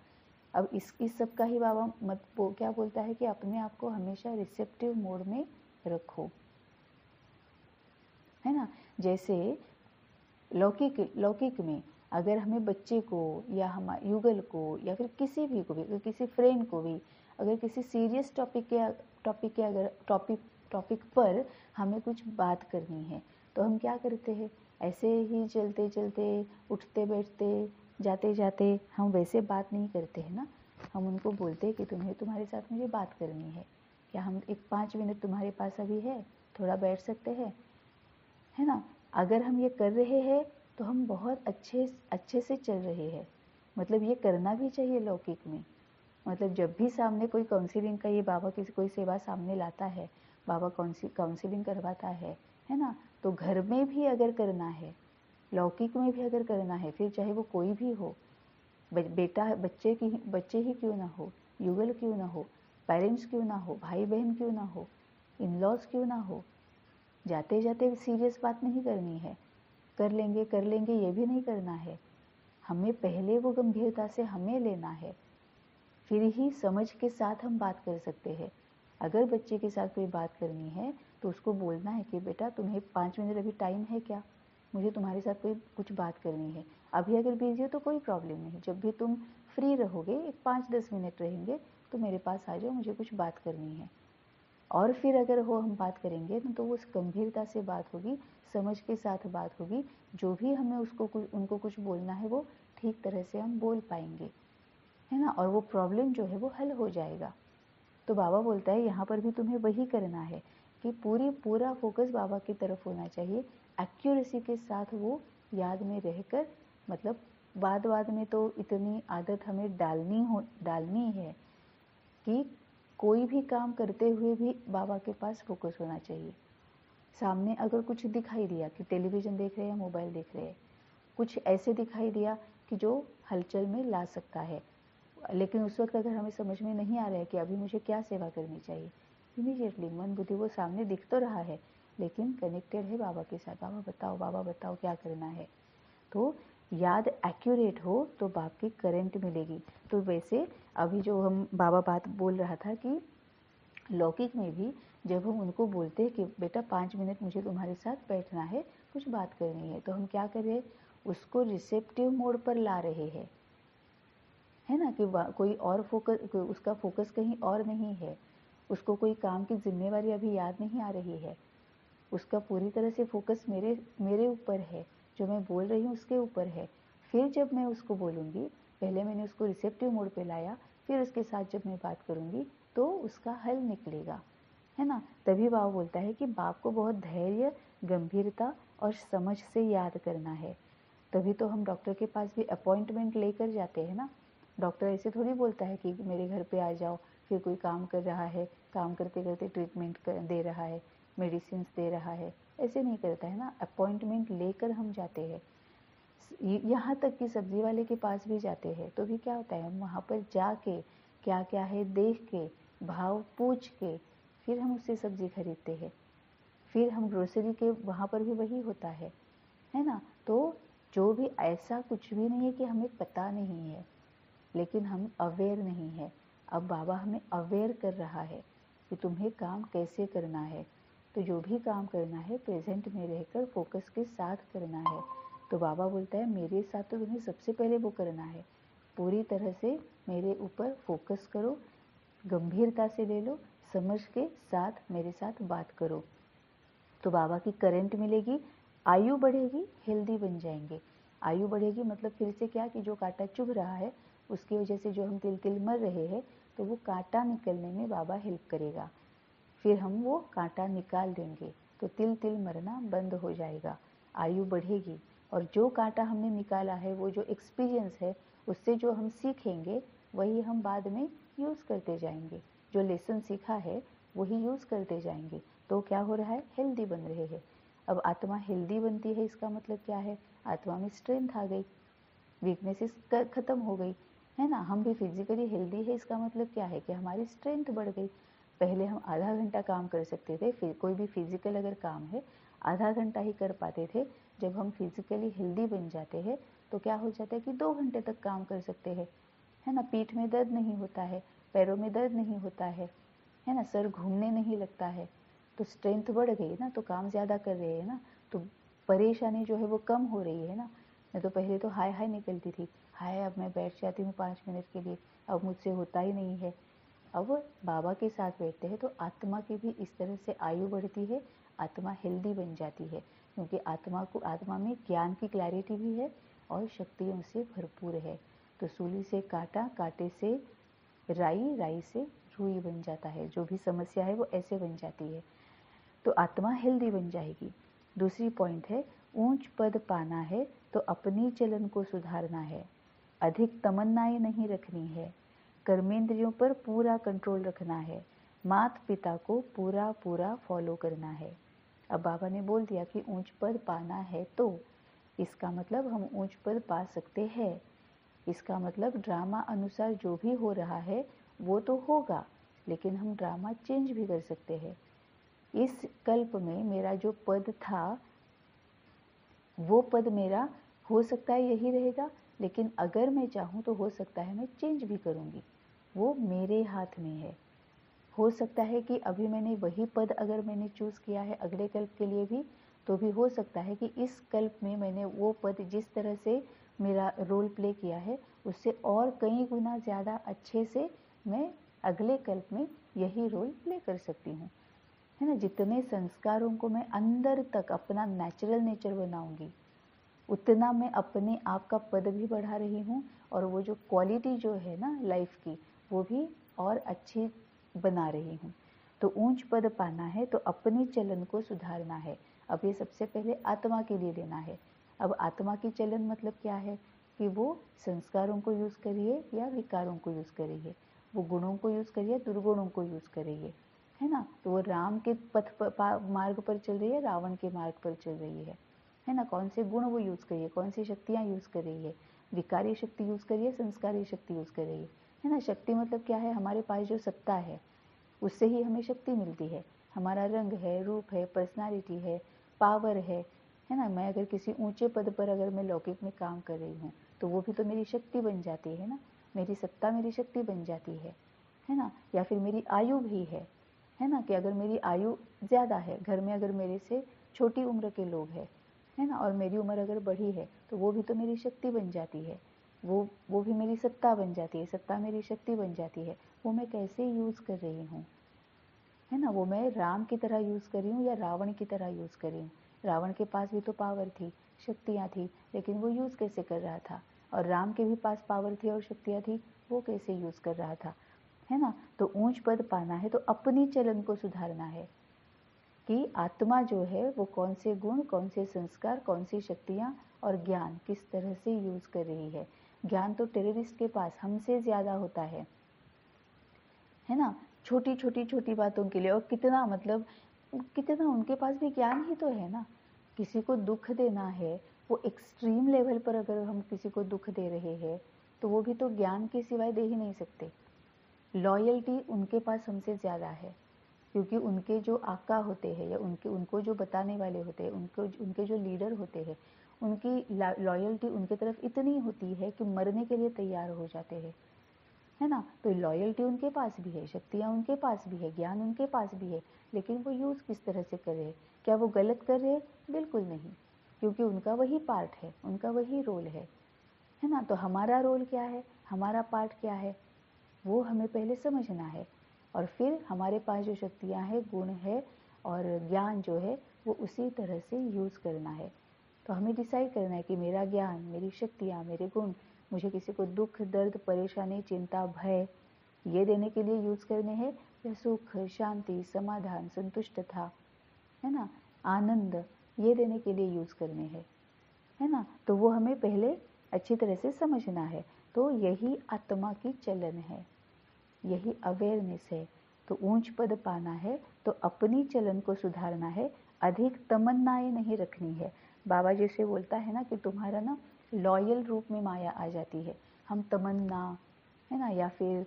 [SPEAKER 1] अब इस सब का ही बाबा क्या बोलता है कि अपने आप को हमेशा रिसेप्टिव मोड में रखो, है ना। जैसे लौकिक में अगर हमें बच्चे को या हमारे युगल को या फिर किसी भी को भी, अगर किसी फ्रेंड को भी अगर किसी सीरियस टॉपिक पर हमें कुछ बात करनी है, तो हम क्या करते हैं, ऐसे ही चलते चलते उठते बैठते जाते जाते हम वैसे बात नहीं करते हैं ना। हम उनको बोलते हैं कि तुम्हारे साथ मुझे बात करनी है, क्या हम 5 मिनट तुम्हारे पास अभी है, थोड़ा बैठ सकते हैं, है ना। अगर हम ये कर रहे हैं तो हम बहुत अच्छे से चल रहे हैं, मतलब ये करना भी चाहिए लौकिक में। मतलब जब भी सामने कोई काउंसलिंग का ये बाबा किसी कोई सेवा सामने लाता है, बाबा काउंसलिंग करवाता है ना। तो घर में भी अगर करना है, लौकिक में भी अगर करना है, फिर चाहे वो कोई भी हो, बच्चे ही क्यों ना हो, युगल क्यों ना हो, पेरेंट्स क्यों ना हो, भाई बहन क्यों ना हो, इन लॉज क्यों ना हो, जाते जाते सीरियस बात नहीं करनी है, कर लेंगे ये भी नहीं करना है। हमें पहले वो गंभीरता से हमें लेना है, फिर ही समझ के साथ हम बात कर सकते हैं। अगर बच्चे के साथ कोई बात करनी है तो उसको बोलना है कि बेटा तुम्हें 5 मिनट अभी टाइम है क्या, मुझे तुम्हारे साथ कुछ बात करनी है। अभी अगर बिजी हो तो कोई प्रॉब्लम नहीं, जब भी तुम फ्री रहोगे, एक 5-10 मिनट रहेंगे तो मेरे पास आ जाओ, मुझे कुछ बात करनी है। और फिर अगर वो हम बात करेंगे तो उस गंभीरता से बात होगी, समझ के साथ बात होगी, जो भी हमें उनको कुछ बोलना है वो ठीक तरह से हम बोल पाएंगे, है ना। और वो प्रॉब्लम जो है वो हल हो जाएगा। तो बाबा बोलता है यहाँ पर भी तुम्हें वही करना है कि पूरा फोकस बाबा की तरफ होना चाहिए, एक्यूरेसी के साथ वो याद में रहकर, मतलब बाद में तो इतनी आदत हमें डालनी है कि कोई भी काम करते हुए भी बाबा के पास फोकस होना चाहिए। सामने अगर कुछ दिखाई दिया कि टेलीविज़न देख रहे हैं, मोबाइल देख रहे हैं, कुछ ऐसे दिखाई दिया कि जो हलचल में ला सकता है, लेकिन उस वक्त अगर हमें समझ में नहीं आ रहा है कि अभी मुझे क्या सेवा करनी चाहिए, इमीडिएटली मन बुद्धि वो सामने दिख तो रहा है लेकिन कनेक्टेड है बाबा के साथ, बाबा बताओ क्या करना है। तो याद एक्यूरेट हो तो बाप की करंट मिलेगी। तो वैसे अभी जो हम बाबा बात बोल रहा था कि लौकिक में भी जब हम उनको बोलते हैं कि बेटा 5 मिनट मुझे तुम्हारे साथ बैठना है, कुछ बात करनी है, तो हम क्या कर रहे हैं, उसको रिसेप्टिव मोड पर ला रहे हैं, है ना, कि कोई और फोकस, उसका फोकस कहीं और नहीं है, उसको कोई काम की जिम्मेवारी अभी याद नहीं आ रही है, उसका पूरी तरह से फोकस मेरे ऊपर है, जो मैं बोल रही हूँ उसके ऊपर है। फिर जब मैं उसको बोलूँगी, पहले मैंने उसको रिसेप्टिव मोड पे लाया, फिर उसके साथ जब मैं बात करूँगी तो उसका हल निकलेगा, है ना। तभी बाबा बोलता है कि बाप को बहुत धैर्य, गंभीरता और समझ से याद करना है। तभी तो हम डॉक्टर के पास भी अपॉइंटमेंट लेकर जाते हैं ना। डॉक्टर ऐसे थोड़ी बोलता है कि मेरे घर पे आ जाओ, फिर कोई काम कर रहा है, काम करते करते ट्रीटमेंट दे रहा है, मेडिसिन दे रहा है, ऐसे नहीं करता है ना। अपॉइंटमेंट लेकर हम जाते हैं, यहाँ तक कि सब्जी वाले के पास भी जाते हैं, तो भी क्या होता है, हम वहाँ पर जाके क्या क्या है देख के, भाव पूछ के, फिर हम उससे सब्जी खरीदते हैं। फिर हम ग्रोसरी के वहाँ पर भी वही होता है ना। तो जो भी, ऐसा कुछ भी नहीं है कि हमें पता नहीं है, लेकिन हम अवेयर नहीं है। अब बाबा हमें अवेयर कर रहा है कि तुम्हें काम कैसे करना है। तो जो भी काम करना है प्रेजेंट में रहकर फोकस के साथ करना है। तो बाबा बोलता है मेरे साथ तो तुम्हें सबसे पहले वो करना है, पूरी तरह से मेरे ऊपर फोकस करो, गंभीरता से ले लो, समझ के साथ मेरे साथ बात करो। तो बाबा की करंट मिलेगी, आयु बढ़ेगी, हेल्दी बन जाएंगे। आयु बढ़ेगी मतलब फिर से क्या, कि जो कांटा चुभ रहा है उसकी वजह से जो हम तिल तिल मर रहे हैं, तो वो कांटा निकलने में बाबा हेल्प करेगा। फिर हम वो कांटा निकाल देंगे तो तिल तिल मरना बंद हो जाएगा, आयु बढ़ेगी। और जो कांटा हमने निकाला है, वो जो एक्सपीरियंस है, उससे जो हम सीखेंगे वही हम बाद में यूज़ करते जाएंगे। जो लेसन सीखा है वही यूज़ करते जाएंगे। तो क्या हो रहा है, हेल्दी बन रहे हैं। अब आत्मा हेल्दी बनती है, इसका मतलब क्या है, आत्मा में स्ट्रेंथ आ गई, वीकनेसेस खत्म हो गई, है ना। हम भी फिजिकली हेल्दी है, इसका मतलब क्या है कि हमारी स्ट्रेंथ बढ़ गई। पहले हम आधा घंटा काम कर सकते थे, फिर कोई भी फिजिकल अगर काम है आधा घंटा ही कर पाते थे। जब हम फिजिकली हेल्दी बन जाते हैं तो क्या हो जाता है कि 2 घंटे तक काम कर सकते हैं, है ना। पीठ में दर्द नहीं होता है, पैरों में दर्द नहीं होता है ना, सर घूमने नहीं लगता है। तो स्ट्रेंथ बढ़ गई ना, तो काम ज़्यादा कर रहे हैं ना, तो परेशानी जो है वो कम हो रही है ना। मैं तो पहले तो हाय हाय निकलती थी, हाय अब मैं बैठ जाती हूँ 5 मिनट के लिए, अब मुझसे होता ही नहीं है। अब बाबा के साथ बैठते हैं तो आत्मा की भी इस तरह से आयु बढ़ती है, आत्मा हेल्दी बन जाती है, क्योंकि आत्मा में ज्ञान की क्लैरिटी भी है और शक्तियों से भरपूर है। तो सूली से कांटा, कांटे से राई, राई से रुई बन जाता है। जो भी समस्या है वो ऐसे बन जाती है, तो आत्मा हेल्दी बन जाएगी। दूसरी पॉइंट है, ऊंच पद पाना है तो अपनी चलन को सुधारना है, अधिक तमन्नाएं नहीं रखनी है, कर्मेंद्रियों पर पूरा कंट्रोल रखना है, माता पिता को पूरा पूरा फॉलो करना है। अब बाबा ने बोल दिया कि ऊंच पद पाना है, तो इसका मतलब हम ऊंच पद पा सकते हैं। इसका मतलब ड्रामा अनुसार जो भी हो रहा है वो तो होगा, लेकिन हम ड्रामा चेंज भी कर सकते हैं। इस कल्प में मेरा जो पद था वो पद मेरा हो सकता है यही रहेगा, लेकिन अगर मैं चाहूँ तो हो सकता है मैं चेंज भी करूँगी, वो मेरे हाथ में है। हो सकता है कि अभी मैंने वही पद अगर मैंने चूज़ किया है अगले कल्प के लिए भी, तो भी हो सकता है कि इस कल्प में मैंने वो पद जिस तरह से मेरा रोल प्ले किया है उससे और कई गुना ज़्यादा अच्छे से मैं अगले कल्प में यही रोल प्ले कर सकती हूँ, है ना। जितने संस्कारों को मैं अंदर तक अपना नेचुरल नेचर बनाऊंगी, उतना मैं अपने आप का पद भी बढ़ा रही हूँ, और वो जो क्वालिटी जो है ना लाइफ की, वो भी और अच्छी बना रही हूँ। तो ऊंच पद पाना है तो अपनी चलन को सुधारना है। अब ये सबसे पहले आत्मा के लिए लेना है। अब आत्मा की चलन मतलब क्या है, कि वो संस्कारों को यूज़ करिए या विकारों को यूज़ करिए, वो गुणों को यूज़ करिए, दुर्गुणों को यूज़ करिए, है ना। तो वो राम के मार्ग पर चल रही है, रावण के मार्ग पर चल रही है ना। कौन से गुण वो यूज़ करिए, कौन सी शक्तियाँ यूज़ कर रही है, विकारी शक्ति यूज़ करिए, संस्कारी शक्ति यूज़ कर रही है ना। शक्ति मतलब क्या है, हमारे पास जो सत्ता है उससे ही हमें शक्ति मिलती है। हमारा रंग है, रूप है, पर्सनालिटी है, पावर है ना। मैं अगर किसी ऊंचे पद पर अगर मैं लौकिक में काम कर रही हूँ तो वो भी तो मेरी शक्ति बन जाती है ना, मेरी सत्ता मेरी शक्ति बन जाती है ना। या फिर मेरी आयु भी है, है ना, कि अगर मेरी आयु ज़्यादा है, घर में अगर मेरे से छोटी उम्र के लोग हैं, है ना, और मेरी उम्र अगर बढ़ी है तो वो भी तो मेरी शक्ति बन जाती है, वो भी मेरी सत्ता बन जाती है, सत्ता मेरी शक्ति बन जाती है। वो मैं कैसे यूज़ कर रही हूँ, है ना, वो मैं राम की तरह यूज़ कर रही हूँ या रावण की तरह यूज़ कर रही हूँ। रावण के पास भी तो पावर थी, शक्तियाँ थी, लेकिन वो यूज़ कैसे कर रहा था, और राम के भी पास पावर थी और शक्तियाँ थी, वो कैसे यूज़ कर रहा था, है ना। तो ऊंच पद पाना है तो अपनी चलन को सुधारना है कि आत्मा जो है वो कौन से गुण, कौन से संस्कार, कौन सी शक्तियाँ और ज्ञान किस तरह से यूज़ कर रही है। ज्ञान तो टेररिस्ट के पास हमसे ज़्यादा होता है ना, छोटी छोटी छोटी बातों के लिए। और कितना मतलब कितना उनके पास भी ज्ञान ही तो है ना। किसी को दुख देना है, वो एक्सट्रीम लेवल पर अगर हम किसी को दुख दे रहे हैं तो वो भी तो ज्ञान के सिवाय दे ही नहीं सकते। लॉयल्टी उनके पास हमसे ज़्यादा है, क्योंकि उनके जो आका होते हैं या उनको जो बताने वाले होते हैं, उनके जो लीडर होते हैं, उनकी लॉयल्टी उनके तरफ इतनी होती है कि मरने के लिए तैयार हो जाते हैं, है ना। तो लॉयल्टी उनके पास भी है, शक्तियाँ उनके पास भी है, ज्ञान उनके पास भी है, लेकिन वो यूज़ किस तरह से कर रहे हैं। क्या वो गलत कर रहे हैं? बिल्कुल नहीं, क्योंकि उनका वही पार्ट है, उनका वही रोल है ना। तो हमारा रोल क्या है, हमारा पार्ट क्या है, वो हमें पहले समझना है, और फिर हमारे पास जो शक्तियाँ हैं, गुण है और ज्ञान जो है वो उसी तरह से यूज़ करना है। तो हमें डिसाइड करना है कि मेरा ज्ञान, मेरी शक्तियाँ, मेरे गुण मुझे किसी को दुख, दर्द, परेशानी, चिंता, भय ये देने के लिए यूज़ करने हैं, या सुख, शांति, समाधान, संतुष्टता, है ना, आनंद ये देने के लिए यूज़ करने हैं, है ना। तो वो हमें पहले अच्छी तरह से समझना है। तो यही आत्मा की चलन है, यही अवेयरनेस है। तो ऊंच पद पाना है तो अपनी चलन को सुधारना है, अधिक तमन्नाएं नहीं रखनी है। बाबा जैसे बोलता है ना कि तुम्हारा ना लॉयल रूप में माया आ जाती है। हम तमन्ना, है ना, या फिर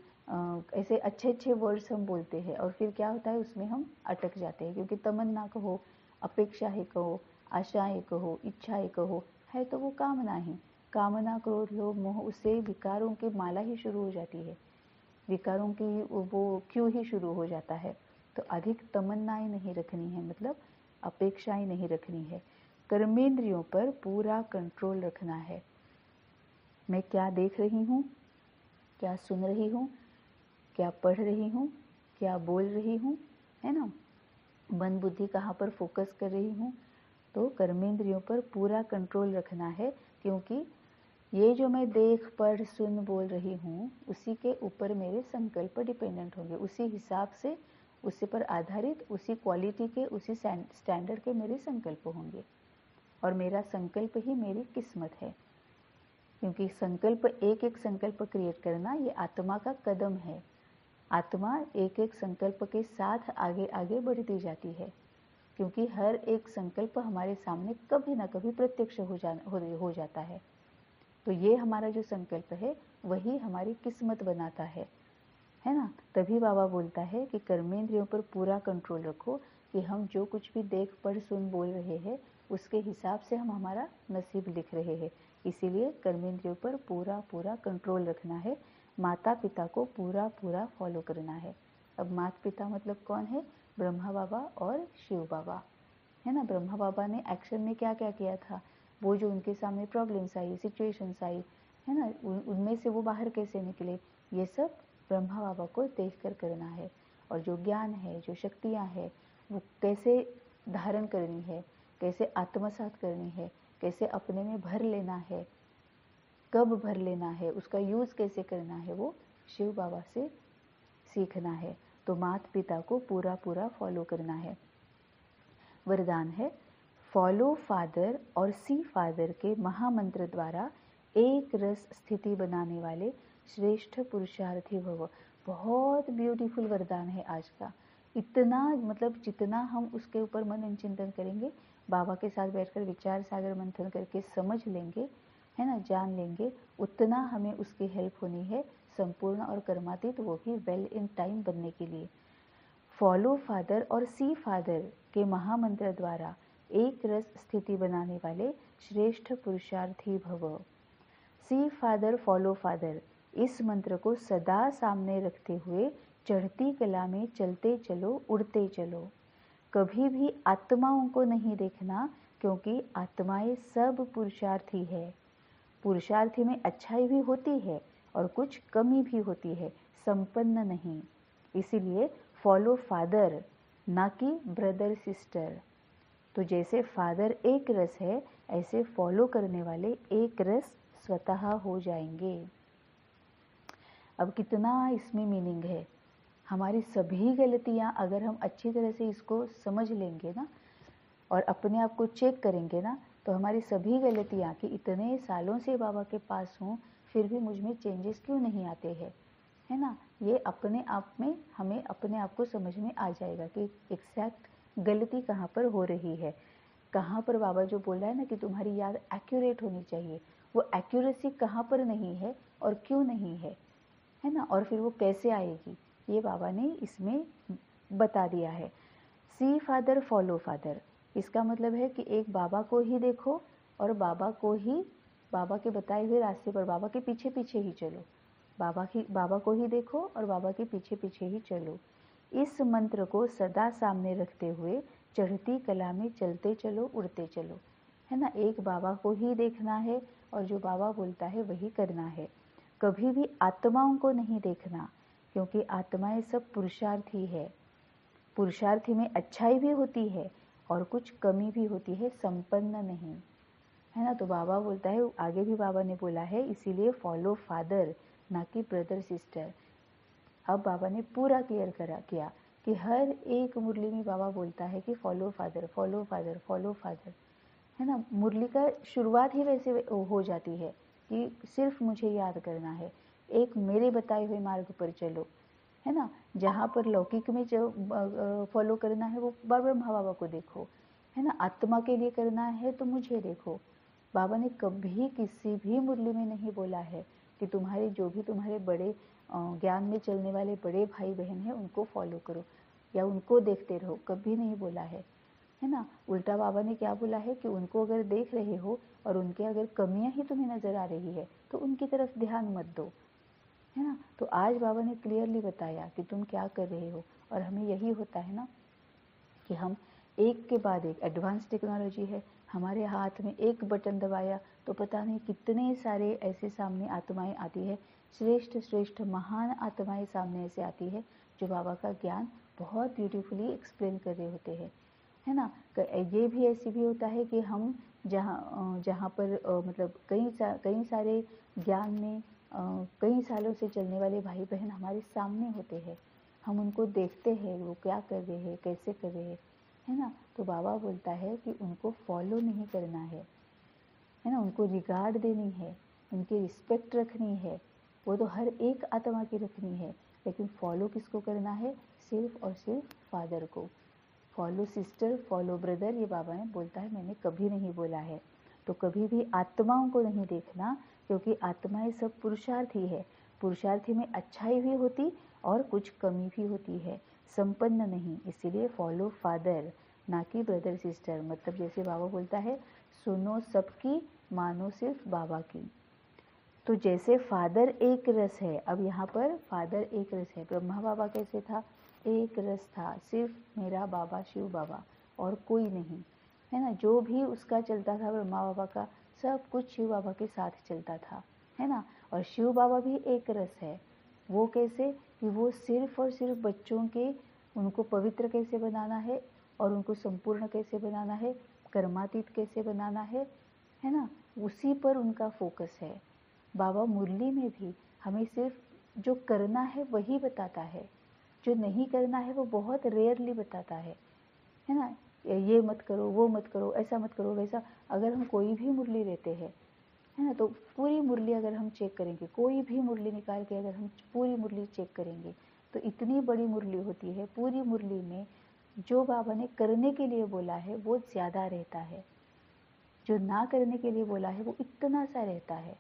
[SPEAKER 1] ऐसे अच्छे अच्छे वर्ड्स हम बोलते हैं और फिर क्या होता है, उसमें हम अटक जाते हैं। क्योंकि तमन्ना कहो, अपेक्षाएं कहो, आशाएं कहो, इच्छाएं कहो, है तो वो कामना ही। कामना, क्रोध, लोभ, मोह, उससे विकारों की माला ही शुरू हो जाती है, विकारों की वो क्यों ही शुरू हो जाता है। तो अधिक तमन्नाएं नहीं रखनी है, मतलब अपेक्षाएं नहीं रखनी है। कर्मेंद्रियों पर पूरा कंट्रोल रखना है। मैं क्या देख रही हूँ, क्या सुन रही हूँ, क्या पढ़ रही हूँ, क्या बोल रही हूँ, है ना, मन बुद्धि कहाँ पर फोकस कर रही हूँ। तो कर्मेंद्रियों पर पूरा कंट्रोल रखना है, क्योंकि ये जो मैं देख, पढ़, सुन, बोल रही हूँ उसी के ऊपर मेरे संकल्प डिपेंडेंट होंगे, उसी हिसाब से, उसी पर आधारित, उसी क्वालिटी के, उसी स्टैंडर्ड के मेरे संकल्प होंगे। और मेरा संकल्प ही मेरी किस्मत है, क्योंकि संकल्प, एक एक संकल्प क्रिएट करना ये आत्मा का कदम है। आत्मा एक एक संकल्प के साथ आगे आगे बढ़ती जाती है, क्योंकि हर एक संकल्प हमारे सामने कभी ना कभी प्रत्यक्ष हो जाता है। तो ये हमारा जो संकल्प है वही हमारी किस्मत बनाता है ना। तभी बाबा बोलता है कि कर्मेंद्रियों पर पूरा कंट्रोल रखो, कि हम जो कुछ भी देख, पढ़, सुन, बोल रहे हैं उसके हिसाब से हम हमारा नसीब लिख रहे हैं। इसीलिए कर्मेंद्रियों पर पूरा पूरा कंट्रोल रखना है, माता पिता को पूरा पूरा फॉलो करना है। अब माता पिता मतलब कौन है? ब्रह्मा बाबा और शिव बाबा, है ना। ब्रह्मा बाबा ने एक्शन में क्या क्या किया था, वो जो उनके सामने प्रॉब्लम्स आई, सिचुएशंस आई, है ना, उनमें से वो बाहर कैसे निकले, ये सब ब्रह्मा बाबा को देख कर करना है। और जो ज्ञान है, जो शक्तियाँ हैं, वो कैसे धारण करनी है, कैसे आत्मसात करनी है, कैसे अपने में भर लेना है, कब भर लेना है, उसका यूज़ कैसे करना है, वो शिव बाबा से सीखना है। तो माता पिता को पूरा पूरा फॉलो करना है। वरदान है, फॉलो फादर और सी फादर के महामंत्र द्वारा एक रस स्थिति बनाने वाले श्रेष्ठ पुरुषार्थी भव। बहुत ब्यूटीफुल वरदान है आज का। इतना मतलब जितना हम उसके ऊपर मनन चिंतन करेंगे, बाबा के साथ बैठकर विचार सागर मंथन करके समझ लेंगे, है ना, जान लेंगे, उतना हमें उसकी हेल्प होनी है संपूर्ण और कर्मातीत, वो भी वेल इन टाइम बनने के लिए। फॉलो फादर और सी फादर के महामंत्र द्वारा एक रस स्थिति बनाने वाले श्रेष्ठ पुरुषार्थी भव। सी फादर, फॉलो फादर, इस मंत्र को सदा सामने रखते हुए चढ़ती कला में चलते चलो उड़ते चलो। कभी भी आत्माओं को नहीं देखना, क्योंकि आत्माएं सब पुरुषार्थी है। पुरुषार्थी में अच्छाई भी होती है और कुछ कमी भी होती है, संपन्न नहीं। इसीलिए फॉलो फादर, ना कि ब्रदर सिस्टर। तो जैसे फादर एक रस है, ऐसे फॉलो करने वाले एक रस स्वतः हो जाएंगे। अब कितना इसमें मीनिंग है। हमारी सभी गलतियां अगर हम अच्छी तरह से इसको समझ लेंगे ना और अपने आप को चेक करेंगे ना, तो हमारी सभी गलतियां कि इतने सालों से बाबा के पास हूँ फिर भी मुझ में चेंजेस क्यों नहीं आते हैं, है ना। ये अपने आप में हमें अपने आप को समझ में आ जाएगा कि एग्जैक्ट गलती कहाँ पर हो रही है, कहाँ पर बाबा जो बोल रहा है ना कि तुम्हारी याद एक्यूरेट होनी चाहिए, वो एक्यूरेसी कहाँ पर नहीं है और क्यों नहीं है ना, और फिर वो कैसे आएगी, ये बाबा ने इसमें बता दिया है। सी फादर फॉलो फादर, इसका मतलब है कि एक बाबा को ही देखो और बाबा के बताए हुए रास्ते पर बाबा के पीछे पीछे ही चलो। बाबा को ही देखो और बाबा के पीछे पीछे ही चलो। इस मंत्र को सदा सामने रखते हुए चढ़ती कला में चलते चलो उड़ते चलो, है ना। एक बाबा को ही देखना है और जो बाबा बोलता है वही करना है। कभी भी आत्माओं को नहीं देखना, क्योंकि आत्माएं सब पुरुषार्थी है। पुरुषार्थी में अच्छाई भी होती है और कुछ कमी भी होती है, संपन्न नहीं, है ना। तो बाबा बोलता है, आगे भी बाबा ने बोला है, इसीलिए फॉलो फादर, ना कि ब्रदर सिस्टर। अब बाबा ने पूरा क्लियर किया कि हर एक मुरली में बाबा बोलता है कि follow father follow father follow father, है ना। मुरली का शुरुआत ही वैसे हो जाती है कि सिर्फ मुझे याद करना है, एक मेरे बताए हुए मार्ग पर चलो, है ना। जहाँ पर लौकिक में जो फॉलो करना है वो ब्रह्मा बाबा को देखो, है ना। आत्मा के लिए करना है तो मुझे देखो। बाबा ने कभी किसी भी मुरली में नहीं बोला है कि तुम्हारे जो भी तुम्हारे बड़े ज्ञान में चलने वाले बड़े भाई बहन हैं उनको फॉलो करो या उनको देखते रहो, कभी नहीं बोला है ना। उल्टा बाबा ने क्या बोला है कि उनको अगर देख रहे हो और उनके अगर कमियां ही तुम्हें नजर आ रही है तो उनकी तरफ ध्यान मत दो, है ना। तो आज बाबा ने क्लियरली बताया कि तुम क्या कर रहे हो। और हमें यही होता है ना कि हम एक के बाद एक, एडवांस टेक्नोलॉजी है हमारे हाथ में, एक बटन दबाया तो पता नहीं कितने सारे ऐसे सामने आत्माएं आती है, श्रेष्ठ श्रेष्ठ महान आत्माएं सामने ऐसे आती है जो बाबा का ज्ञान बहुत ब्यूटीफुली एक्सप्लेन कर रहे होते हैं, है ना। ये भी ऐसे भी होता है कि हम जहाँ पर मतलब कई सारे ज्ञान में कई सालों से चलने वाले भाई बहन हमारे सामने होते हैं, हम उनको देखते हैं वो क्या कर रहे हैं कैसे कर रहे हैं, है ना। तो बाबा बोलता है कि उनको फॉलो नहीं करना है ना, उनको रिगार्ड देनी है, उनकी रिस्पेक्ट रखनी है, वो तो हर एक आत्मा की रखनी है, लेकिन फॉलो किसको करना है, सिर्फ और सिर्फ फादर को। फॉलो सिस्टर फॉलो ब्रदर ये बाबा ने बोलता है, मैंने कभी नहीं बोला है। तो कभी भी आत्माओं को नहीं देखना, क्योंकि आत्माएं सब पुरुषार्थी है। पुरुषार्थी में अच्छाई भी होती और कुछ कमी भी होती है, संपन्न नहीं। इसीलिए फॉलो फादर, ना कि ब्रदर सिस्टर। मतलब जैसे बाबा बोलता है, सुनो सबकी, मानो सिर्फ बाबा की। तो जैसे फादर एक रस है, अब यहाँ पर फादर एक रस है। ब्रह्मा बाबा कैसे था, एक रस था, सिर्फ मेरा बाबा शिव बाबा और कोई नहीं, है ना। जो भी उसका चलता था ब्रह्मा बाबा का, सब कुछ शिव बाबा के साथ चलता था, है ना। और शिव बाबा भी एक रस है। वो कैसे कि वो सिर्फ और सिर्फ बच्चों के, उनको पवित्र कैसे बनाना है और उनको संपूर्ण कैसे बनाना है, कर्मातीत कैसे बनाना है ना, उसी पर उनका फोकस है। बाबा मुरली में भी हमें सिर्फ जो करना है वही बताता है, जो नहीं करना है वो बहुत रेयरली बताता है ना। ये मत करो वो मत करो ऐसा मत करो वैसा। अगर हम कोई भी मुरली लेते हैं, है ना, तो पूरी मुरली अगर हम चेक करेंगे, कोई भी मुरली निकाल के अगर हम पूरी मुरली चेक करेंगे तो इतनी बड़ी मुरली होती है, पूरी मुरली में जो बाबा ने करने के लिए बोला है वो ज़्यादा रहता है, जो ना करने के लिए बोला है वो इतना सा रहता है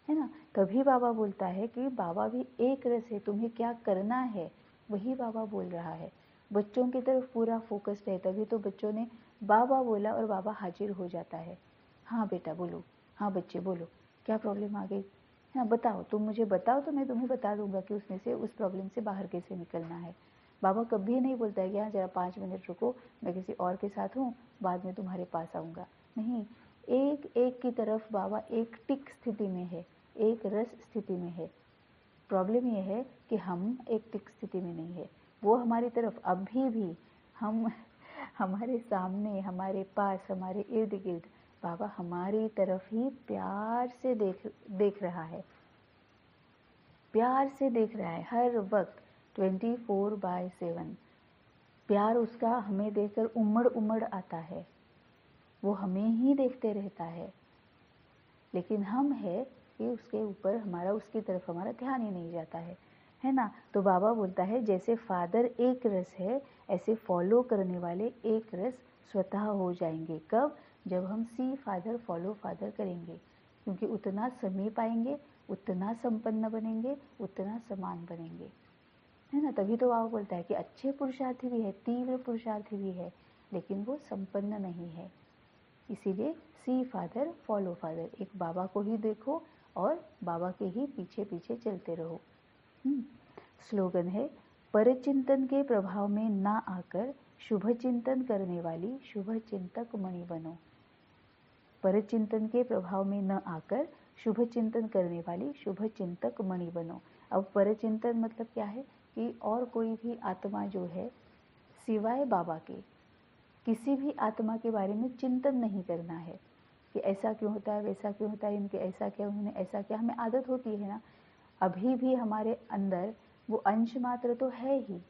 [SPEAKER 1] ना। तभी बाबा बोलता है कि बाबा भी एक रस है, तुम्हें क्या करना है वही बाबा बोल रहा है। बच्चों की तरफ पूरा फोकस्ड है, तभी तो बच्चों ने बाबा बोला और बाबा हाजिर हो जाता है। हाँ बेटा बोलो, हाँ बच्चे बोलो, क्या प्रॉब्लम आ गई, हाँ बताओ, तुम मुझे बताओ तो मैं तुम्हें बता दूंगा कि उसमें से उस प्रॉब्लम से बाहर कैसे निकलना है। बाबा कभी नहीं बोलता है कि हाँ जरा 5 मिनट रुको, मैं किसी और के साथ हूँ, बाद में तुम्हारे पास आऊँगा। नहीं, एक एक की तरफ बाबा एक टिक स्थिति में है, एक रस स्थिति में है। प्रॉब्लम यह है कि हम एक टिक स्थिति में नहीं है। वो हमारी तरफ अभी भी, हम हमारे सामने, हमारे पास, हमारे इर्द गिर्द बाबा हमारी तरफ ही प्यार से देख रहा है, प्यार से देख रहा है हर वक्त 24/7। प्यार उसका हमें देखकर उमड़ उमड़ आता है, वो हमें ही देखते रहता है। लेकिन हम है कि उसके ऊपर हमारा, उसकी तरफ हमारा ध्यान ही नहीं जाता है ना। तो बाबा बोलता है जैसे फादर एक रस है, ऐसे फॉलो करने वाले एक रस स्वतः हो जाएंगे। कब? जब हम सी फादर फॉलो फादर करेंगे, क्योंकि उतना समय पाएंगे, उतना संपन्न बनेंगे, उतना समान बनेंगे, है ना। तभी तो बाबा बोलता है कि अच्छे पुरुषार्थी भी है, तीव्र पुरुषार्थी भी है, लेकिन वो संपन्न नहीं है। इसीलिए सी फादर फॉलो फादर, एक बाबा को ही देखो और बाबा के ही पीछे पीछे चलते रहो। स्लोगन है, परचिंतन के प्रभाव में ना आकर शुभ चिंतन करने वाली शुभ चिंतक मणि बनो। परचिंतन के प्रभाव में न आकर शुभ चिंतन करने वाली शुभ चिंतक मणि बनो। अब परचिंतन मतलब क्या है कि और कोई भी आत्मा जो है सिवाय बाबा के, किसी भी आत्मा के बारे में चिंतन नहीं करना है कि ऐसा क्यों होता है, वैसा क्यों होता है, इनके ऐसा क्या, उन्होंने ऐसा क्या। हमें आदत होती है ना, अभी भी हमारे अंदर वो अंश मात्र तो है ही,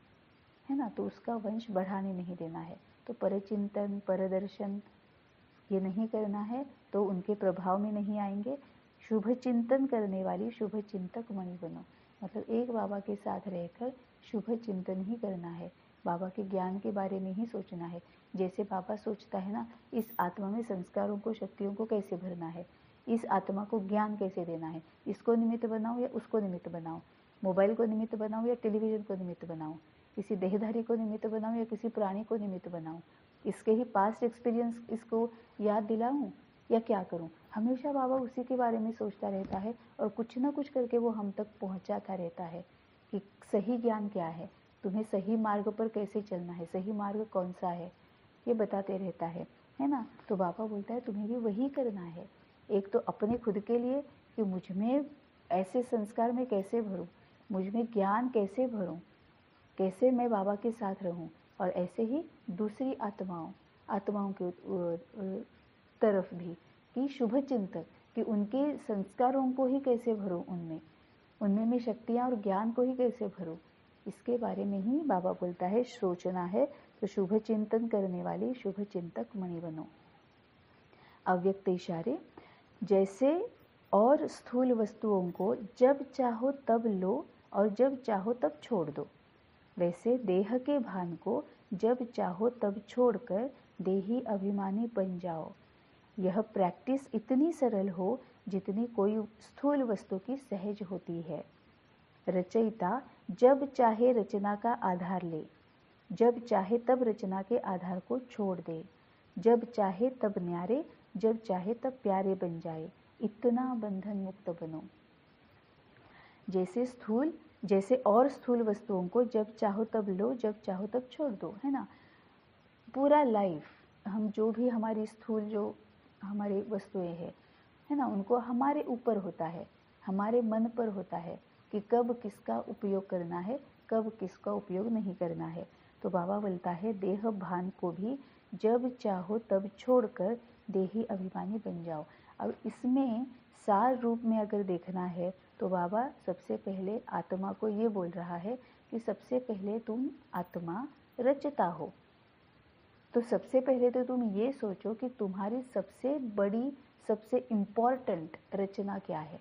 [SPEAKER 1] है ना, तो उसका वंश बढ़ाने नहीं देना है। तो परचिंतन, परदर्शन ये नहीं करना है, तो उनके प्रभाव में नहीं आएंगे। शुभ चिंतन करने वाली शुभ चिंतक मणि बनो, मतलब एक बाबा के साथ रहकर शुभ चिंतन ही करना है, बाबा के ज्ञान के बारे में ही सोचना है। जैसे बाबा सोचता है ना, इस आत्मा में संस्कारों को, शक्तियों को कैसे भरना है, इस आत्मा को ज्ञान कैसे देना है, इसको निमित्त बनाओ या उसको निमित्त बनाओ, मोबाइल को निमित्त बनाओ या टेलीविज़न को निमित्त बनाओ, किसी देहधारी को निमित्त बनाओ या किसी प्राणी को निमित्त बनाओ, इसके ही पास्ट एक्सपीरियंस इसको याद दिलाऊं या क्या करूं। हमेशा बाबा उसी के बारे में सोचता रहता है और कुछ ना कुछ करके वो हम तक पहुंचाता रहता है कि सही ज्ञान क्या है, तुम्हें सही मार्ग पर कैसे चलना है, सही मार्ग कौन सा है, ये बताते रहता है ना। तो बाबा बोलता है तुम्हें भी वही करना है। एक तो अपने खुद के लिए कि मुझ में ऐसे संस्कार में कैसे भरूं, मुझ में ज्ञान कैसे भरूं, कैसे मैं बाबा के साथ रहूं, और ऐसे ही दूसरी आत्माओं के तरफ भी कि शुभ चिंतक, कि उनके संस्कारों को ही कैसे भरूं, उनमें मैं शक्तियाँ और ज्ञान को ही कैसे भरूं, इसके बारे में ही बाबा बोलता है सोचना है। तो शुभ चिंतन करने वाली शुभ चिंतक मणि बनो। अव्यक्त इशारे, जैसे और स्थूल वस्तुओं को जब चाहो तब लो और जब चाहो तब छोड़ दो, वैसे देह के भान को जब चाहो तब छोड़कर देही अभिमानी बन जाओ। यह प्रैक्टिस इतनी सरल हो जितनी कोई स्थूल वस्तु की सहज होती है। रचयिता जब चाहे रचना का आधार ले, जब चाहे तब रचना के आधार को छोड़ दे, जब चाहे तब न्यारे, जब चाहे तब प्यारे बन जाए, इतना बंधन मुक्त बनो। जैसे और स्थूल वस्तुओं को जब चाहो तब लो, जब चाहो तब छोड़ दो, है ना। पूरा लाइफ हम जो भी हमारी स्थूल जो हमारी वस्तुएं हैं, है ना, उनको हमारे ऊपर होता है, हमारे मन पर होता है कि कब किसका उपयोग करना है, कब किसका उपयोग नहीं करना है। तो बाबा बोलता है देह भान को भी जब चाहो तब छोड़कर देही अभिमानी बन जाओ। अब इसमें सार रूप में अगर देखना है तो बाबा सबसे पहले आत्मा को ये बोल रहा है कि सबसे पहले तुम आत्मा रचता हो, तो सबसे पहले तो तुम ये सोचो कि तुम्हारी सबसे बड़ी, सबसे इम्पॉर्टेंट रचना क्या है।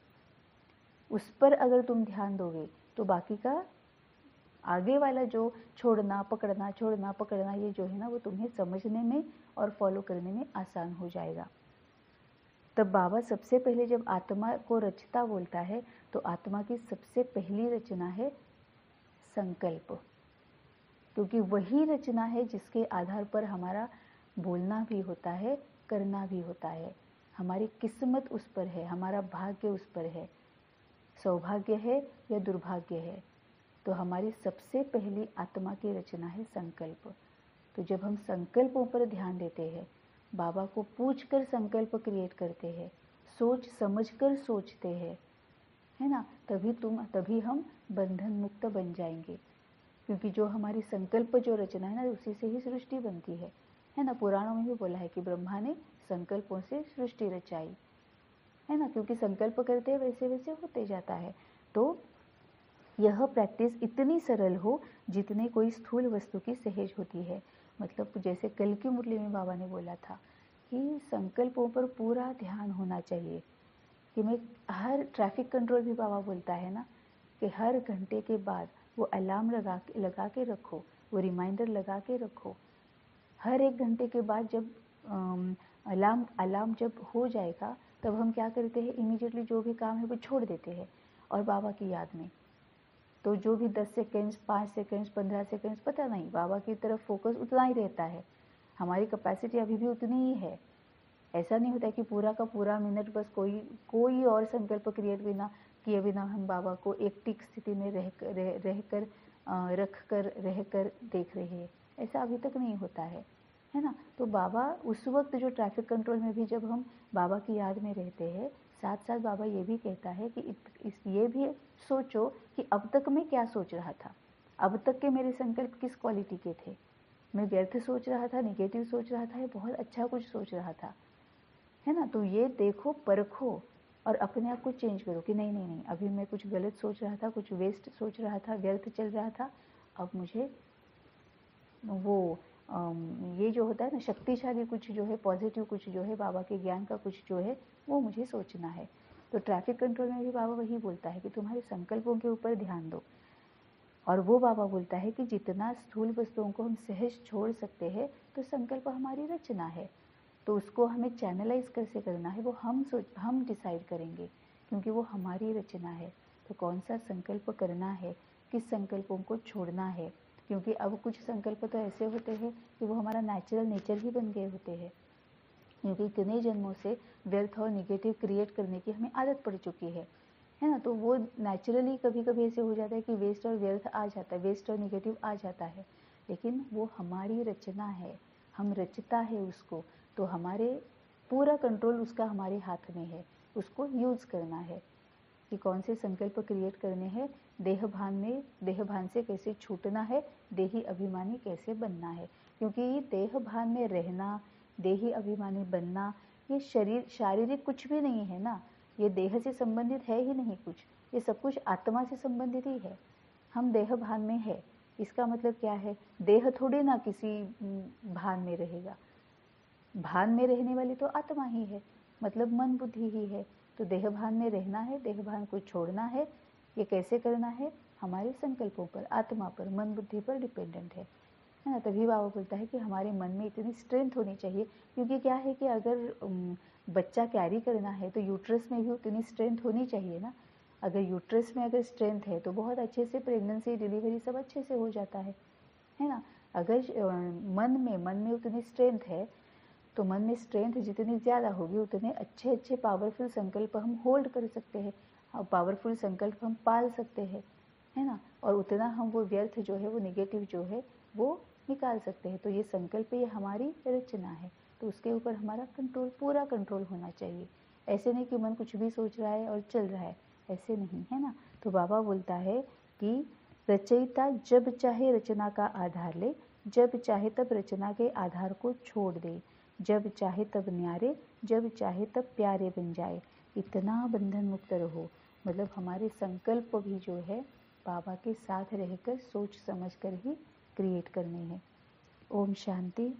[SPEAKER 1] उस पर अगर तुम ध्यान दोगे तो बाकी का आगे वाला जो छोड़ना पकड़ना ये जो है ना, वो तुम्हें समझने में और फॉलो करने में आसान हो जाएगा। तब बाबा सबसे पहले जब आत्मा को रचता बोलता है तो आत्मा की सबसे पहली रचना है संकल्प, क्योंकि वही रचना है जिसके आधार पर हमारा बोलना भी होता है, करना भी होता है। हमारी किस्मत उस पर है, हमारा भाग्य उस पर है। सौभाग्य है या दुर्भाग्य है। तो हमारी सबसे पहली आत्मा की रचना है संकल्प। तो जब हम संकल्पों पर ध्यान देते हैं, बाबा को पूछकर संकल्प क्रिएट करते हैं, सोच समझकर सोचते हैं, है ना, तभी हम बंधन मुक्त बन जाएंगे। क्योंकि जो हमारी संकल्प जो रचना है ना, उसी से ही सृष्टि बनती है ना। पुराणों में भी बोला है कि ब्रह्मा ने संकल्पों से सृष्टि रचाई, है ना, क्योंकि संकल्प करते हैं वैसे वैसे होते जाता है। तो यह प्रैक्टिस इतनी सरल हो जितने कोई स्थूल वस्तु की सहज होती है। मतलब जैसे कल की मुरली में बाबा ने बोला था कि संकल्पों पर पूरा ध्यान होना चाहिए। कि मैं हर ट्रैफिक कंट्रोल भी बाबा बोलता है ना कि हर घंटे के बाद वो अलार्म लगा के रखो, वो रिमाइंडर लगा के रखो। हर एक घंटे के बाद जब अलार्म जब हो जाएगा, तब हम क्या करते हैं, इमीडिएटली जो भी काम है वो छोड़ देते हैं और बाबा की याद में। तो जो भी 10 सेकेंड्स, 5 सेकेंड्स, 15 सेकेंड्स, पता नहीं, बाबा की तरफ फोकस उतना ही रहता है। हमारी कैपेसिटी अभी भी उतनी ही है। ऐसा नहीं होता कि पूरा का पूरा मिनट बस कोई और संकल्प क्रिएट किए बिना हम बाबा को एक टिक स्थिति में रहकर देख रहे हैं। ऐसा अभी तक नहीं होता है ना। तो बाबा उस वक्त जो ट्रैफिक कंट्रोल में भी जब हम बाबा की याद में रहते हैं, साथ साथ बाबा ये भी कहता है कि ये भी सोचो कि अब तक मैं क्या सोच रहा था, अब तक के मेरे संकल्प किस क्वालिटी के थे। मैं व्यर्थ सोच रहा था, निगेटिव सोच रहा था, या बहुत अच्छा कुछ सोच रहा था, है ना। तो ये देखो, परखो और अपने आप को चेंज करो कि नहीं नहीं नहीं, अभी मैं कुछ गलत सोच रहा था, कुछ वेस्ट सोच रहा था, व्यर्थ चल रहा था। अब मुझे वो ये जो होता है ना, शक्तिशाली कुछ जो है, पॉजिटिव कुछ जो है, बाबा के ज्ञान का कुछ जो है, वो मुझे सोचना है। तो ट्रैफिक कंट्रोल में भी बाबा वही बोलता है कि तुम्हारे संकल्पों के ऊपर ध्यान दो। और वो बाबा बोलता है कि जितना स्थूल वस्तुओं को हम सहज छोड़ सकते हैं, तो संकल्प हमारी रचना है। तो उसको हमें चैनलाइज कैसे करना है, वो हम डिसाइड करेंगे, क्योंकि वो हमारी रचना है। तो कौन सा संकल्प करना है, किस संकल्पों को छोड़ना है। क्योंकि अब कुछ संकल्प तो ऐसे होते हैं कि वो हमारा नेचुरल नेचर ही बन गए होते हैं, क्योंकि इतने जन्मों से व्यर्थ और निगेटिव क्रिएट करने की हमें आदत पड़ चुकी है ना। तो वो नेचुरली कभी कभी ऐसे हो जाता है कि वेस्ट और व्यर्थ आ जाता है, वेस्ट और निगेटिव आ जाता है, लेकिन वो हमारी रचना है, हम रचता है उसको। तो हमारे पूरा कंट्रोल उसका हमारे हाथ में है, उसको यूज़ करना है कि कौन से संकल्प क्रिएट करने हैं, देह भान से कैसे छूटना है, देही अभिमानी कैसे बनना है। क्योंकि देह भान में रहना, देही अभिमानी बनना, ये शारीरिक कुछ भी नहीं है ना, ये देह से संबंधित है ही नहीं कुछ, ये सब कुछ आत्मा से संबंधित ही है। हम देह भान में है, इसका मतलब क्या है, देह थोड़ी ना किसी भान में रहेगा। भान में रहने वाली तो आत्मा ही है, मतलब मन बुद्धि ही है। तो देह भान में रहना है, देह भान को छोड़ना है। ये कैसे करना है, हमारे संकल्पों पर, आत्मा पर, मन बुद्धि पर डिपेंडेंट है ना। तभी बाबा बोलता है कि हमारे मन में इतनी स्ट्रेंथ होनी चाहिए। क्योंकि क्या है कि अगर बच्चा कैरी करना है तो यूट्रस में भी उतनी स्ट्रेंथ होनी चाहिए ना। अगर यूट्रस में अगर स्ट्रेंथ है तो बहुत अच्छे से प्रेगनेंसी, डिलीवरी सब अच्छे से हो जाता है ना। अगर मन में उतनी स्ट्रेंथ है, तो मन में स्ट्रेंथ जितनी ज़्यादा होगी, उतने अच्छे अच्छे पावरफुल संकल्प हम होल्ड कर सकते हैं, पावरफुल संकल्प हम पाल सकते हैं, है ना। और उतना हम वो व्यर्थ जो है, वो निगेटिव जो है, वो निकाल सकते हैं। तो ये संकल्प, ये हमारी रचना है, तो उसके ऊपर हमारा कंट्रोल, पूरा कंट्रोल होना चाहिए। ऐसे नहीं कि मन कुछ भी सोच रहा है और चल रहा है, ऐसे नहीं, है ना। तो बाबा बोलता है कि रचयिता जब चाहे रचना का आधार ले, जब चाहे तब रचना के आधार को छोड़ दे, जब चाहे तब न्यारे, जब चाहे तब प्यारे बन जाए, इतना बंधन मुक्त रहो। मतलब हमारे संकल्प भी जो है, बाबा के साथ रहकर सोच समझ कर ही क्रिएट करने हैं। ओम शांति।